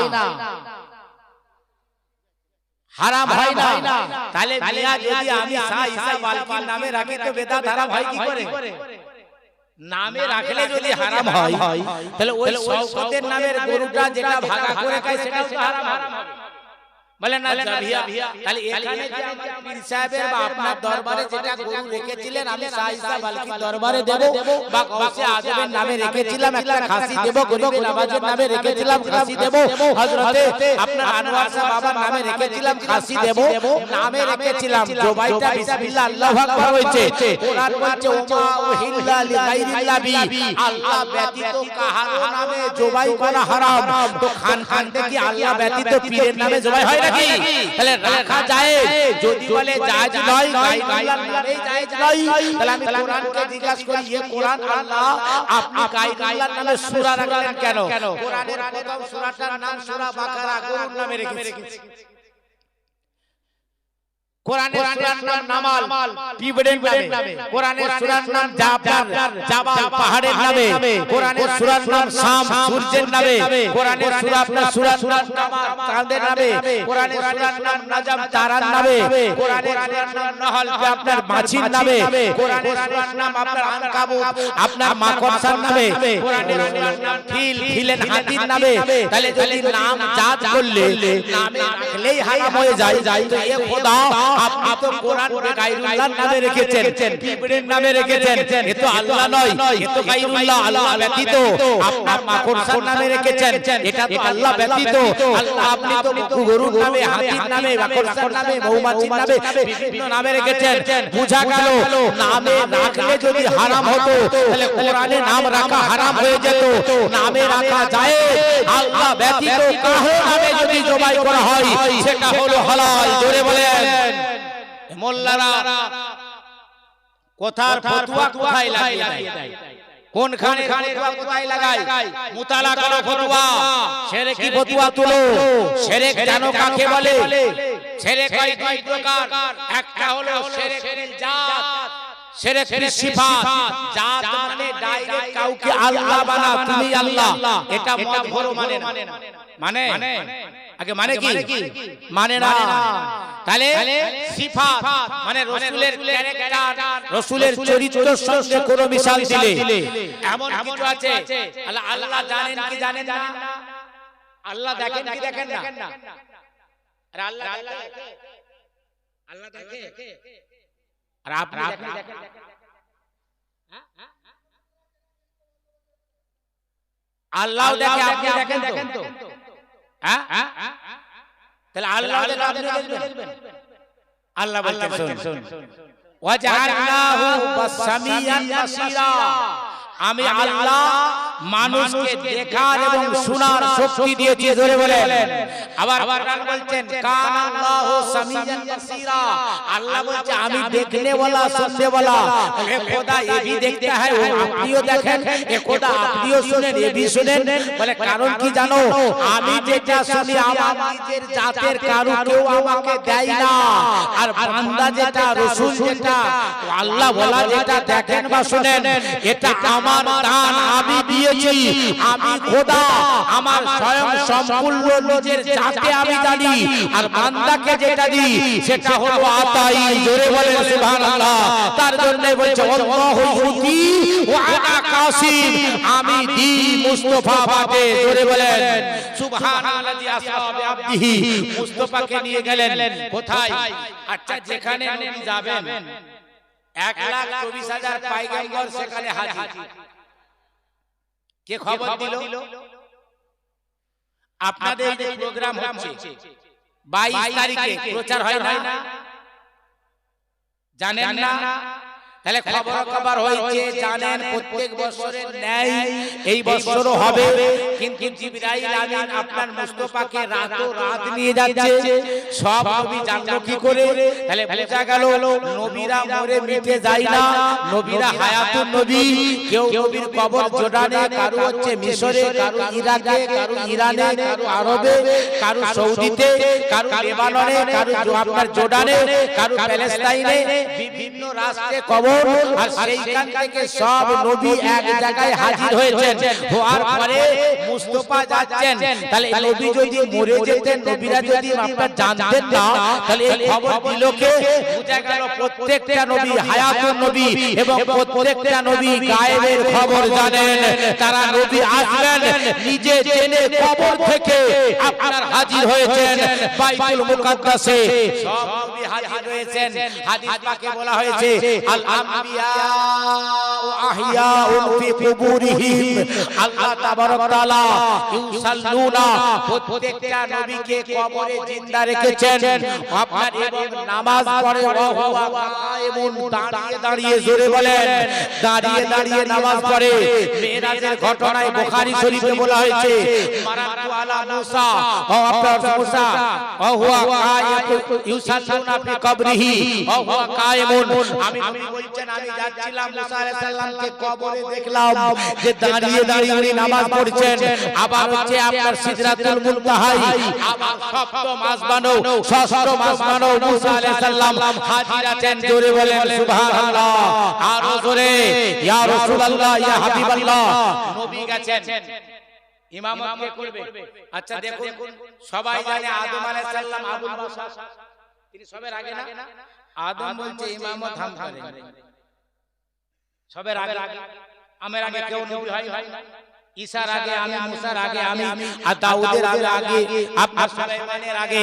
S2: হারাম হয় না। তাহলে মিয়া যদি আমি শাহ ঈসা বালকির নামে রাখি তো বেদাত হারাম হয় কি করে? নামে রাখলে যদি হারাম হয়, তাহলে ওই শওকতের নামের গরুটা যেটা ভাগা করে খায় সেটাও তো হারাম হবে। বলেন না জাভিয়া? তাহলে এখানে যে আমার পীর সাহেবের বা আপনার দরবারে যেটা গরু রেখেছিলেন, আমি শাহ ঈসা বালকির দরবারে দেব, বা গৌসে আজমের নামে রেখেছিলাম একটা খাসি দেব, গরিবের আওয়াজের নামে রেখেছিলাম খাসি দেব, হযরতে আপনার আনোয়ার শাহ বাবার নামে রেখেছিলাম খাসি দেব, নামে রেখেছিলাম, জবাইটা বিসমিল্লাহ আল্লাহু আকবার হয়েছে। কোরআন বলছে ওমা উহিল্লা লিগাইরিল্লাহ বি, আল্লাহ ব্যতীত কাহারো নামে জবাই করা হারাম। তো খান থেকে আল্লাহ ব্যতীত পীরের নামে জবাই হয়? তাহলে রাখা যায়, যদি বলে জায়েজ নয়, গায়রুল্লাহর নামে জায়েজ নয়, তাহলে আমি কোরআনকে জিজ্ঞাসা করি, এই কোরআন আল্লাহ আপনি গায়রুল্লাহর নামে সূরা রাখলেন কেন? কোরআনের প্রথম সূরাটার নাম সূরা বাকারা, গরুর নামে রেখেছি। কোরআনের সূরার নাম নামাল, পিবড়ের নামে। কোরআনের সূরার নাম জাবাল, পাহাড়ের নামে। কোরআনের সূরার নাম শাম, সূর্যের নামে। কোরআনের সূরার নাম চাঁদের নামে। কোরআনের সূরার নাম নাজম, তারার নামে। কোরআনের সূরার নাম নহল, আপনার মাছির নামে। কোরআনের সূরার নাম আপনার আনকাবুত, আপনার মাকড়সার নামে। কোরআনের সূরার নাম ফিল, ফিলেন হাতির নামে। তাহলে যদি নাম জাত করলে নামে রাখলেই হারাম হয়ে যায়, তো এ খোদা আপনি তো কোরআন গায়রুল্লাহর নামে রেখেছেন, পিবড়ের নামে রেখেছেন, এ তো আল্লাহ নয়, এ তো গায়রুল্লাহ, আল্লাহ ব্যতীত। আপনার মাকড়সার নামে রেখেছেন, এটা তো আল্লাহ ব্যতীত। আল্লাহ আপনি তো গরুর নামে, হাতির নামে, মাকড়সার নামে, মৌমাছির নামে, বিভিন্ন নামে রেখেছেন। বুঝা গেল নামে রাখলে যদি হারাম হতো, তাহলে কোরআনে নাম রাখা হারাম হয়ে যেত। নামে রাখা যায়, আল্লাহ ব্যতীত কারো নামে যদি জবাই করা হয় সেটা হলো হালাল। জোরে বলেন। মোল্লারা ফতোয়া কোথায় লাগিয়ে দেয়? কোনখানে ফতোয়া কোথায় লাগায়? মুতালা করো ফতোয়া, শিরকি ফতোয়া তুলো। শিরক জানো কাকে বলে? শিরক হয় দুই প্রকার, একটা হলো শিরকুল জাত, শিরকুল সিফাত। জাত মানে ডাইরেক্ট কাউকে আল্লাহ বানা, তুমি আল্লাহ, এটা মতভর মানে আগে মানে কি মানে না। তাহলে সিফাত মানে রাসূলের ক্যারেক্টার, রাসূলের চরিত্রের সঙ্গে কোন মিশাল দিলে এমন কিছু আছে আল্লাহ জানেন কি জানেন না, আল্লাহ দেখেন কি দেখেন না। আর আল্লাহ দেখে আর আপনি দেখেন। আল্লাহ দেখে, আপনি দেখেন তো? তাহলে আল্লাহ দেখে আপনি দেখবেন? আল্লাহ বলছেন শুন, ওয়াজআলনাহু বাসামিয়ান বাসীরা, আমি আল্লাহ মানুষকে দেখার এবং শোনার শক্তি দিয়েছি, ধরে বলেন। আবার কোরআন বলছেন কান আল্লাহু সামিয়ান বাসীরা, আল্লাহ বলছে আমি দেখনে वाला सुनने वाला। হে খোদা ये भी देखता है, আপনিও দেখেন, এ খোদা আপনিও শুনেন, এ भी শুনেন। বলে কারণ কি জানো, আমি যেটা শুনি আমার নিজের জাতের কারো কেউ আমাকে দেয় না, আর বান্দা যেটা রাসূল যেটা আল্লাহ বলা যেটা দেখেন বা শুনেন, এটা আমার দান, আমি দিয়েছি। আমি খোদা আমার স্বয়ং সম্পূর্ণ নিজের জাতে আমি জানি, আর বান্দাকে যেটা দিই সেটা হলো আতাই, জোরে বলেন সুবহানাল্লাহ। তার জন্য বলছে আল্লাহু ইউতি ওয়া আনা কাসিম, আমি দিই মুস্তাফা বাদে, জোরে বলেন সুবহানাল্লাহি আসরা বিআবদিহি। মুস্তাফাকে নিয়ে গেলেন কোথায়? আচ্ছা যেখানে নবী যাবেন 1,24,000 পয়গম্বর সেখানে হাজির। কে খবর দিল? আপনাদের যে প্রোগ্রাম হচ্ছে 22 তারিখে প্রচার হয় না, জানেন না? তাহলে খবর হয়েছে, জানেন প্রত্যেক বছরের ন্যায় এই বছরও হবে, কিন্তু জিবরাইল আমিন আপনার মুস্তাফাকে রাত নিয়ে যাচ্ছে। সব নবী জানলো কি করে? তাহলে বোঝা গেল নবীরা মরে মিটে যায় না, নবীরা হায়াতুন নবী। কেউ নবীর কবর জর্ডানে, কারো হচ্ছে মিশরে, কারো ইরাকে, কারো ইরানে, কারো আরবে, কারো সৌদিতে, কারো লেবাননে, কারো আপনার জর্ডানে, কারো প্যালেস্তাইনে, বিভিন্ন রাষ্ট্রে কবর। আর সেইখান থেকে সব নবী এক জায়গায় হাজির হয়েছেন, হওয়ার পরে মুস্তাফা যাচ্ছেন। তাহলে নবী যদি মরে যেতেন, নবীরা যদি আপনারা জানতেন না, তাহলে এই খবর দিল কে? বুঝা গেল প্রত্যেকটা নবী হায়াতুন নবী, এবং প্রত্যেকটা নবী গায়েবের খবর জানেন। তারা নবী আসবেন নিজে জেনে কবর থেকে আপনার হাজির হয়েছেন বাইতুল মুকাদ্দাসে। সব নবী হাজির হয়েছেন। হাদিস পাকে বলা হয়েছে আল আম্বিয়া ওয়া আহিয়াউন ফি কুবুরিহিম, আল্লাহ তাবারক তাআলা ইউসাল্লুনা, প্রত্যেকটা নবীকে কবরে জিন্দা রেখেছেন আপনার, এবং নামাজ পড়ে ওয়া হুয়া কায়েমুন, দাঁড়িয়ে দাঁড়িয়ে, জোরে বলেন দাঁড়িয়ে দাঁড়িয়ে নামাজ পড়ে। মেরাজের ঘটনায় বুখারী শরীফে বলা হয়েছে মারাতু আলা মুসা ওয়া আপনার মুসা ওয়া হুয়া কায়েমুন ইউসাল্লুনা ফি কবরিহি ওয়া হুয়া কায়েমুন। আমি বলছেন আমি যাচ্ছিলাম মুসা আলাইহিস সালামকে কবরে দেখলাম যে দাঁড়িয়ে দাঁড়িয়ে উনি নামাজ পড়ছেন। আবার হচ্ছে আপনার সিদরাতুল মুনতাহায়, আবার সপ্তম আসমানও, ষষ্ঠ আসমানও মুসা আলাইহিস সালাম হাজির আছেন, জোরে বলেন সুবহানাল্লাহ। আর জোরে ইয়া রাসূলুল্লাহ ইয়া হাবিবাল্লাহ। নবী গেছেন, ইমামত কে করবে? আচ্ছা দেখুন, সবাই জানে আদম আলাইহিস সালাম আবুল বাশার, তিনি সবের আগে না? আদম বলছে ইমামত হাম করেন, সবের আগে, আমের আগে কেউ নবী হয় না। ঈসার আগে আমি, মুসার আগে আমি, আর দাউদের আগে, আপনার সুলাইমানের আগে,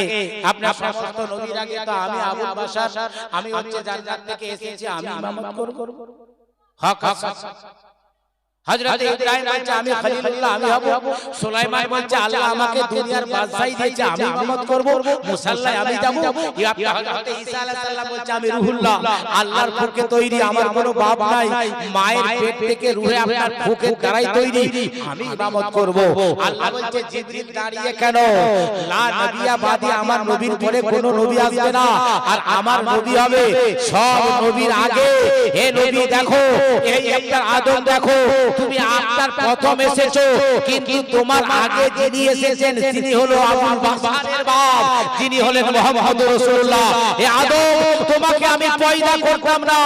S2: আপনার সমস্ত নবীর আগে তো আমি আবুল বাশার, আমি হচ্ছে জান্নাত থেকে এসেছি, আমি ইমামত করব। হক হক। হযরত ইব্রাহিম বলছে আমি খলিলুল্লাহ, আমি হব। সুলাইমান বলছে আল্লাহ আমাকে দুনিয়ার বাদশাহী দিয়েছে, আমি ইমামত করব, মুসাল্লায় আমি যাব। হযরত ঈসা আলাইহিস সালাম বলছে আমি রূহুল্লাহ, আল্লাহর ফুকে তৈরি, আমার কোনো বাপ নাই, মায়ের পেট থেকে রূহে আপনার ফুকে দ্বারাই তৈরি, আমি ইমামত করব। আল্লাহ বলছে জিবরিল দাঁড়িয়ে কেন? লা নবিয়া বাদি, আমার নবীর পরে কোনো নবী আসবে না, আর আমার নবী হবে সব নবীর আগে। হে নবী দেখো, এই একটা আদম দেখো, তুমি আপনার প্রথম এসেছো, কিন্তু তোমার আগে যিনি এসেছেন তিনি হলো আবুল বাশারের বাপ, যিনি হলেন মুহাম্মদুর রাসূলুল্লাহ। হে আদম, তোমাকে আমি পয়দা করতাম না,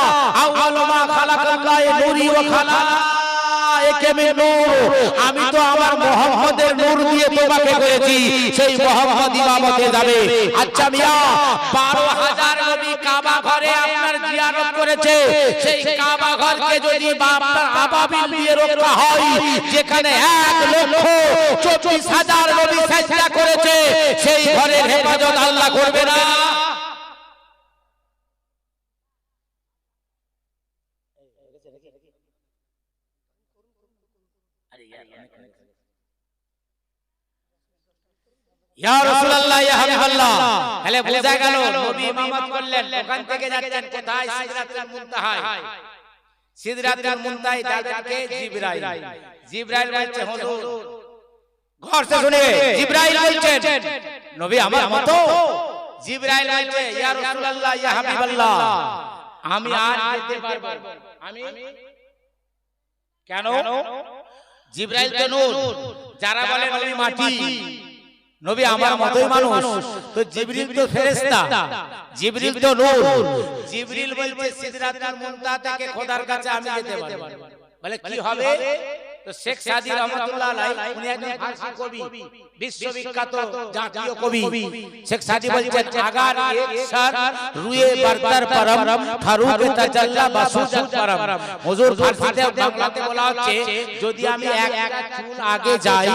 S2: আউয়ালু মা খালাকাল্লাহু নূরি ওয়া খালাকাকে মিন নূর, আমি তো আমার মুহাম্মদের নূর দিয়ে তোমাকে করেছি, সেই মুহাম্মদ ইমামতে যাবে। আচ্ছা মিয়া, 12,000 নবী কাবা ঘরে আপনার জিয়ারত করেছে, সেই কাবা ঘরকে যদি আপনার আবাবিল দিয়ে রক্ষা হয়, যেখানে 1,24,000 নবী সাজদা করেছে, সেই ঘরের হেফাজত আল্লাহ করবে না? ইয়া রাসূলুল্লাহ ইয়া হাবিবাল্লাহ। তাহলে বোঝা গেল নবী ইমামত করলেন, ওখান থেকে যাচ্ছেন কোথায়? সিদরাতুল মুনতাহায়। সিদরাতুল মুনতাহায় যাদেরকে জিবরাইল জিবরাইল বলছে হুজুর ঘর से শুনে জিবরাইল বলছেন নবী আমার মতো জিবরাইল বলছে ইয়া রাসূলুল্লাহ ইয়া হাবিবাল্লাহ আমি আজ যেতে পারবো আমি কেন জিবরাইল তো নূর যারা বলে নবী মাটি নবী আমার মতোই মানুষ তো জিবরিল তো ফেরেশতা জিবরিল তো নূর জিবরিল বলছে সিদরাতুল মুনতাহা থেকে খোদার কাছে আমি যেতে পারবো বলে কি হবে তো শেখ সাদী রহমাতুল্লাহ আলাইহি উনি একজন ফারসি কবি বিশ্ববিখ্যাত জাতীয় কবি শেখ সাদী বলছেন আগার এক সর রুয়ে বরতর পরম ফারুক তাজাল্লা বাসুজাত পরম হুজুর ফারসিতে বাংলাতে বলা হচ্ছে যদি আমি একটা চুল আগে যাই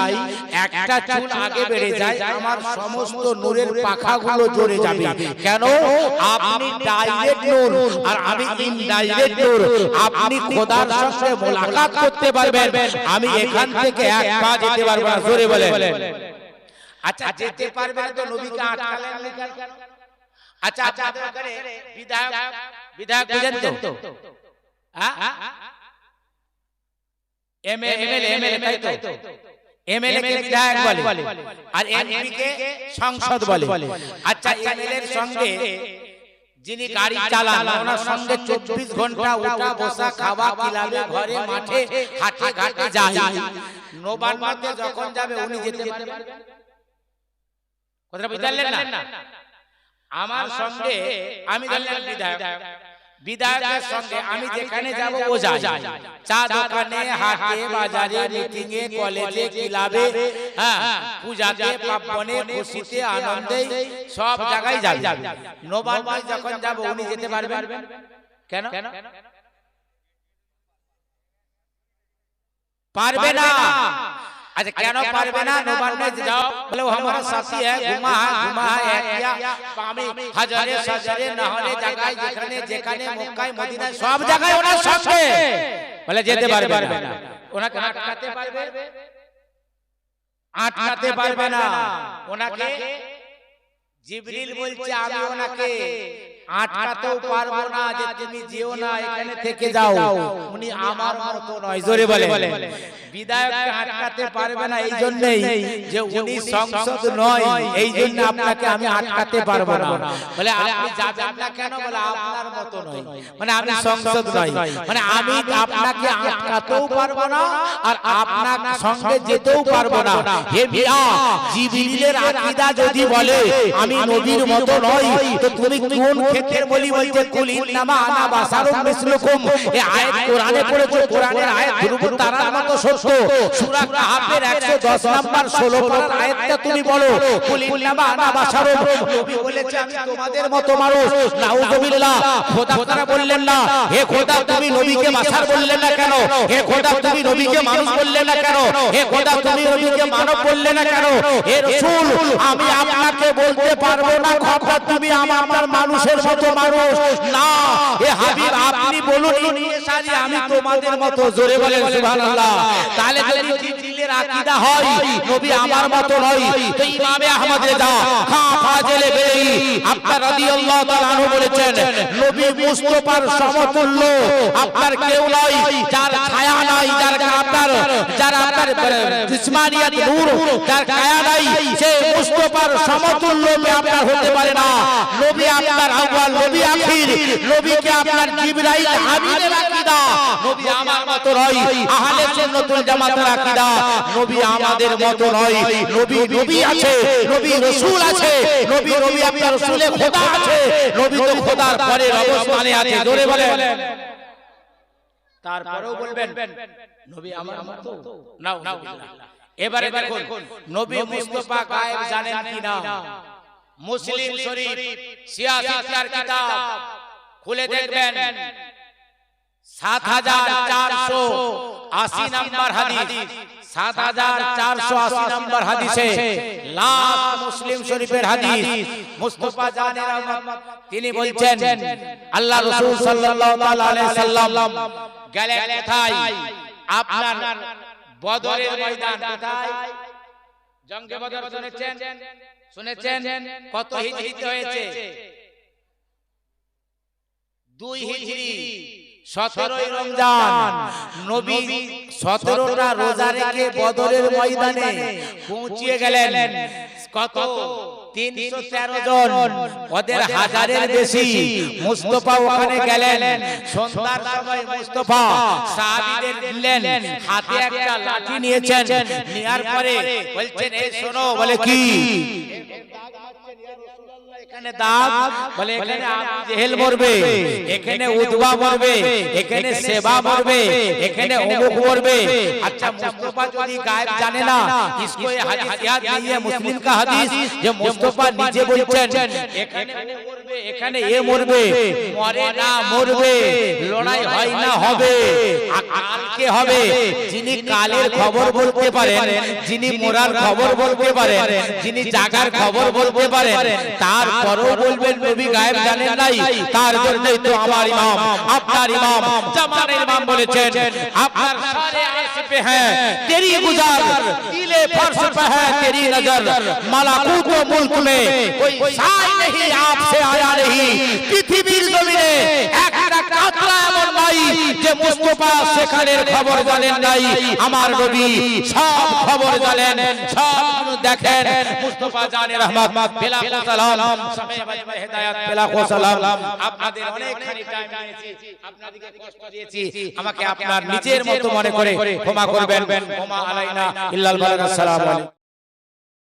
S2: একটা চুল আগে বেড়ে যায় আমার সমস্ত নূরের পাখাগুলো জ্বলে যাবে কেন আপনি ডাইরেক্ট নূর আর আমি ইনডাইরেক্ট নূর আপনি খোদার সঙ্গে মোলাকাত করতে পারবেন আমি এখান থেকে এক পা যেতে পারবো না জোরে বলে আচ্ছা যেতে পারবে না তো নবীকে আটকালেন কেন আচ্ছা আপনাদের ওখানে বিধায়ক বুঝেন তো হ্যাঁ এমএলএ তাই তো এমএলএ কে বিধায়ক বলে আর এমপি কে সংসদ বলে আচ্ছা এমএলএ এর সঙ্গে যিনি গাড়ি চালান ওনার সঙ্গে 24 ঘন্টা উঠা বসা খাওয়া কিলাবে ঘরে মাঠে হাটে ঘাটে যায় নবান্নতে যখন যাবে উনি যেতে পারবেন কথা বুঝলেন না আমার সঙ্গে আমি জানলাম বিধায়কের সঙ্গে আমি যেখানে যাব ও যায় চা দোকানে হাটে বাজারে মিটিং এ কলেজে ক্লাবে হ্যাঁ পূজাতে পার্বণে খুশিতে আনন্দে সব জায়গায় যাবে নবান্নে যখন যাব উনি যেতে পারবেন কেন পারবে না अच्छा क्या पारबे ना नबान्ने जाओ बोले वो हमारा साथी है घुमा है क्या पामी हजारे सजरे नहने जगह जेखाने मक्का मदीना सब जगह ওনার সঙ্গে বলে যেতে পারবে না ওনাকে আটকাতে পারবে না ওনাকে জিবরিল বলছে আমি ওনাকে আটকাতেও পারবো না যে তুমি যেও না এখানে থেকে যাও উনি আমার মতো নয় জোরে বলে বিধায়ককে আটকাতে পারবে না এই জন্যই যে উনি সংসদ নয় এই জন্য আপনাকে আমি আটকাতে পারবো না বলে আপনি যাবেন না কেন বলে আপনার মতো নয় মানে আমি সংসদ নই মানে আমি আপনাকে আটকাতেও পারবো না আর আপনার সঙ্গে যেতেও পারবো না হে মিয়া জিবরিলের আকীদা যদি বলে আমি নবীর মতো নই তো তুমি কোন ক্ষেত্রে বলি বলতে কুল ইন্নামা আনা বাশারুম মিসলুকুম এই আয়াত কোরআনে পড়েছো কোরআনের আয়াত ধ্রুব তারার মতো সত্য সূরা কাহাফের 110 নাম্বার 16 পারার আয়াতটা তুমি বলো কুল ইন্নামা আনা বাশারুম নবী বলেছে আমি তোমাদের মতো মানুষ নাউযুবিল্লাহ খোদা তারা বললেন না হে খোদা তুমি নবীকে বাশার বললেন না কেন হে খোদা তুমি নবীকে মানুষ বললেন না কেন হে খোদা তুমি নবীকে মানব বললেন না কেন হে রাসূল আমি আপনাকে বলতে পারবো না খোদা তুমি আমার মানুষের মতো মানুষ না হে হাবিব আপনি বলুন ইনসারি আমি তোমাদের মতো জোরে বলেন সুবহানাল্লাহ তাহলে যদি জিবরিলের আকীদা হয় নবী আমার মতো নয় তো ইমামে আহমদ রেজা খা ফাজিলে বেরি আপনার রাদিয়াল্লাহু তাআলা আনহু বলেছেন নবী মুস্তাফার সমতুল্য আপনার কেউ নয় যার ছায়া নাই যার আপনার জিসমানিয়াত নূর যার ছায়া নাই সে মুস্তাফার সমতুল্য আপনার হতে পারে না নবী আপনার আউয়াল নবী আখির নবীকে আপনার জিবরাইল হাবিবের আকীদা নবী আমার মতো নয় আহলে সুন্নাতুল জামাতের আকীদা নবী আমাদের মতো নয় নবী আছে নবী রাসূল আছে নবী আপনার রাসূলে খোদা আছে নবী তো খোদার পরের অবস্থানে আছে জোরে বলেন তারপরেও বলবেন নবী আমার মতো নাউযুবিল্লাহ এবারে দেখুন নবী মুস্তাফা গায়েব জানেন কিনা মুসলিম শরীফ সিয়াসিয়ার কিতাব খুলে দেখবেন 7480 নম্বর হাদিস 7480 নম্বর হাদিসে লাস্ট মুসলিম শরীফের হাদিস মুস্তাফা জানে রহমত তিনি বলছেন আল্লাহ রাসূল সাল্লাল্লাহু আলাইহি সাল্লাম গেলেন কোথায় আপনার বদরের ময়দান কোথায় জঙ্গে বদর শুনেছেন কত হিজরিতে হয়েছে 2 হিজরি 17ই রমজান নবী 17টা রোজা রেখে বদরের ময়দানে পৌঁছিয়ে গেলেন। কত? 313 জন, ওদের হাজারের বেশি। মুস্তাফা ওখানে গেলেন। সন্ধ্যার সময় মুস্তাফা সাহাবীদের দিলেন, হাতে একটা লাঠি নিয়েছেন। নেয়ার পরে বলছেন, এই শোনো। বলে কি? এখানে দাগ। বলে এখানে আবু জেহেল মরবে, এখানে উতবা মরবে, এখানে সেবা মরবে, এখানে অমুক মরবে। আচ্ছা, মুস্তাফা যদি গায়েব জানে না, इसको ये হাদিস याद नहीं है, मुस्लिम का হাদিস, যে মুস্তাফা নিজে বলছেন এখানে ও মরবে, এখানে এ মরবে। মরে না মরবে, লড়াই হয় না হবে, কালকে হবে। যিনি কালের খবর বলতে পারেন, যিনি মরার খবর বলতে পারেন, যিনি জাগার খবর বলতে পারেন, তারপরেও বলবেন নবী গায়েব জানেন নাই। তার জন্যই তো আমার ইমাম, আপনার ইমাম, জামানের ইমাম বলেছেন, আপনার সারে আরশ पे है तेरी गुजर, दिले फर्श पे है तेरी नजर, मलाकुत व मुल्क में कोई साई नहीं आपसे आया नहीं। পৃথিবীর জমিনে একটা কাতরা এমন নাই যে মুস্তাফা সেখানের খবর জানেন নাই। আমার নবী সব খবর জানেন, সব দেখেন। মুস্তাফা জানে রহমত বেলা সালাম, সময় বাজবে হেদায়েত বেলা সালাম। আপনাদের অনেকখানি টাইম নিয়েছি, আপনাদেরকে কষ্ট দিয়েছি, আমাকে আপনার নিজের মতো মনে করে ক্ষমা করবেন। ক্ষমা আলাইনা ইল্লাল বালাগ। আসসালামু আলাইকুম।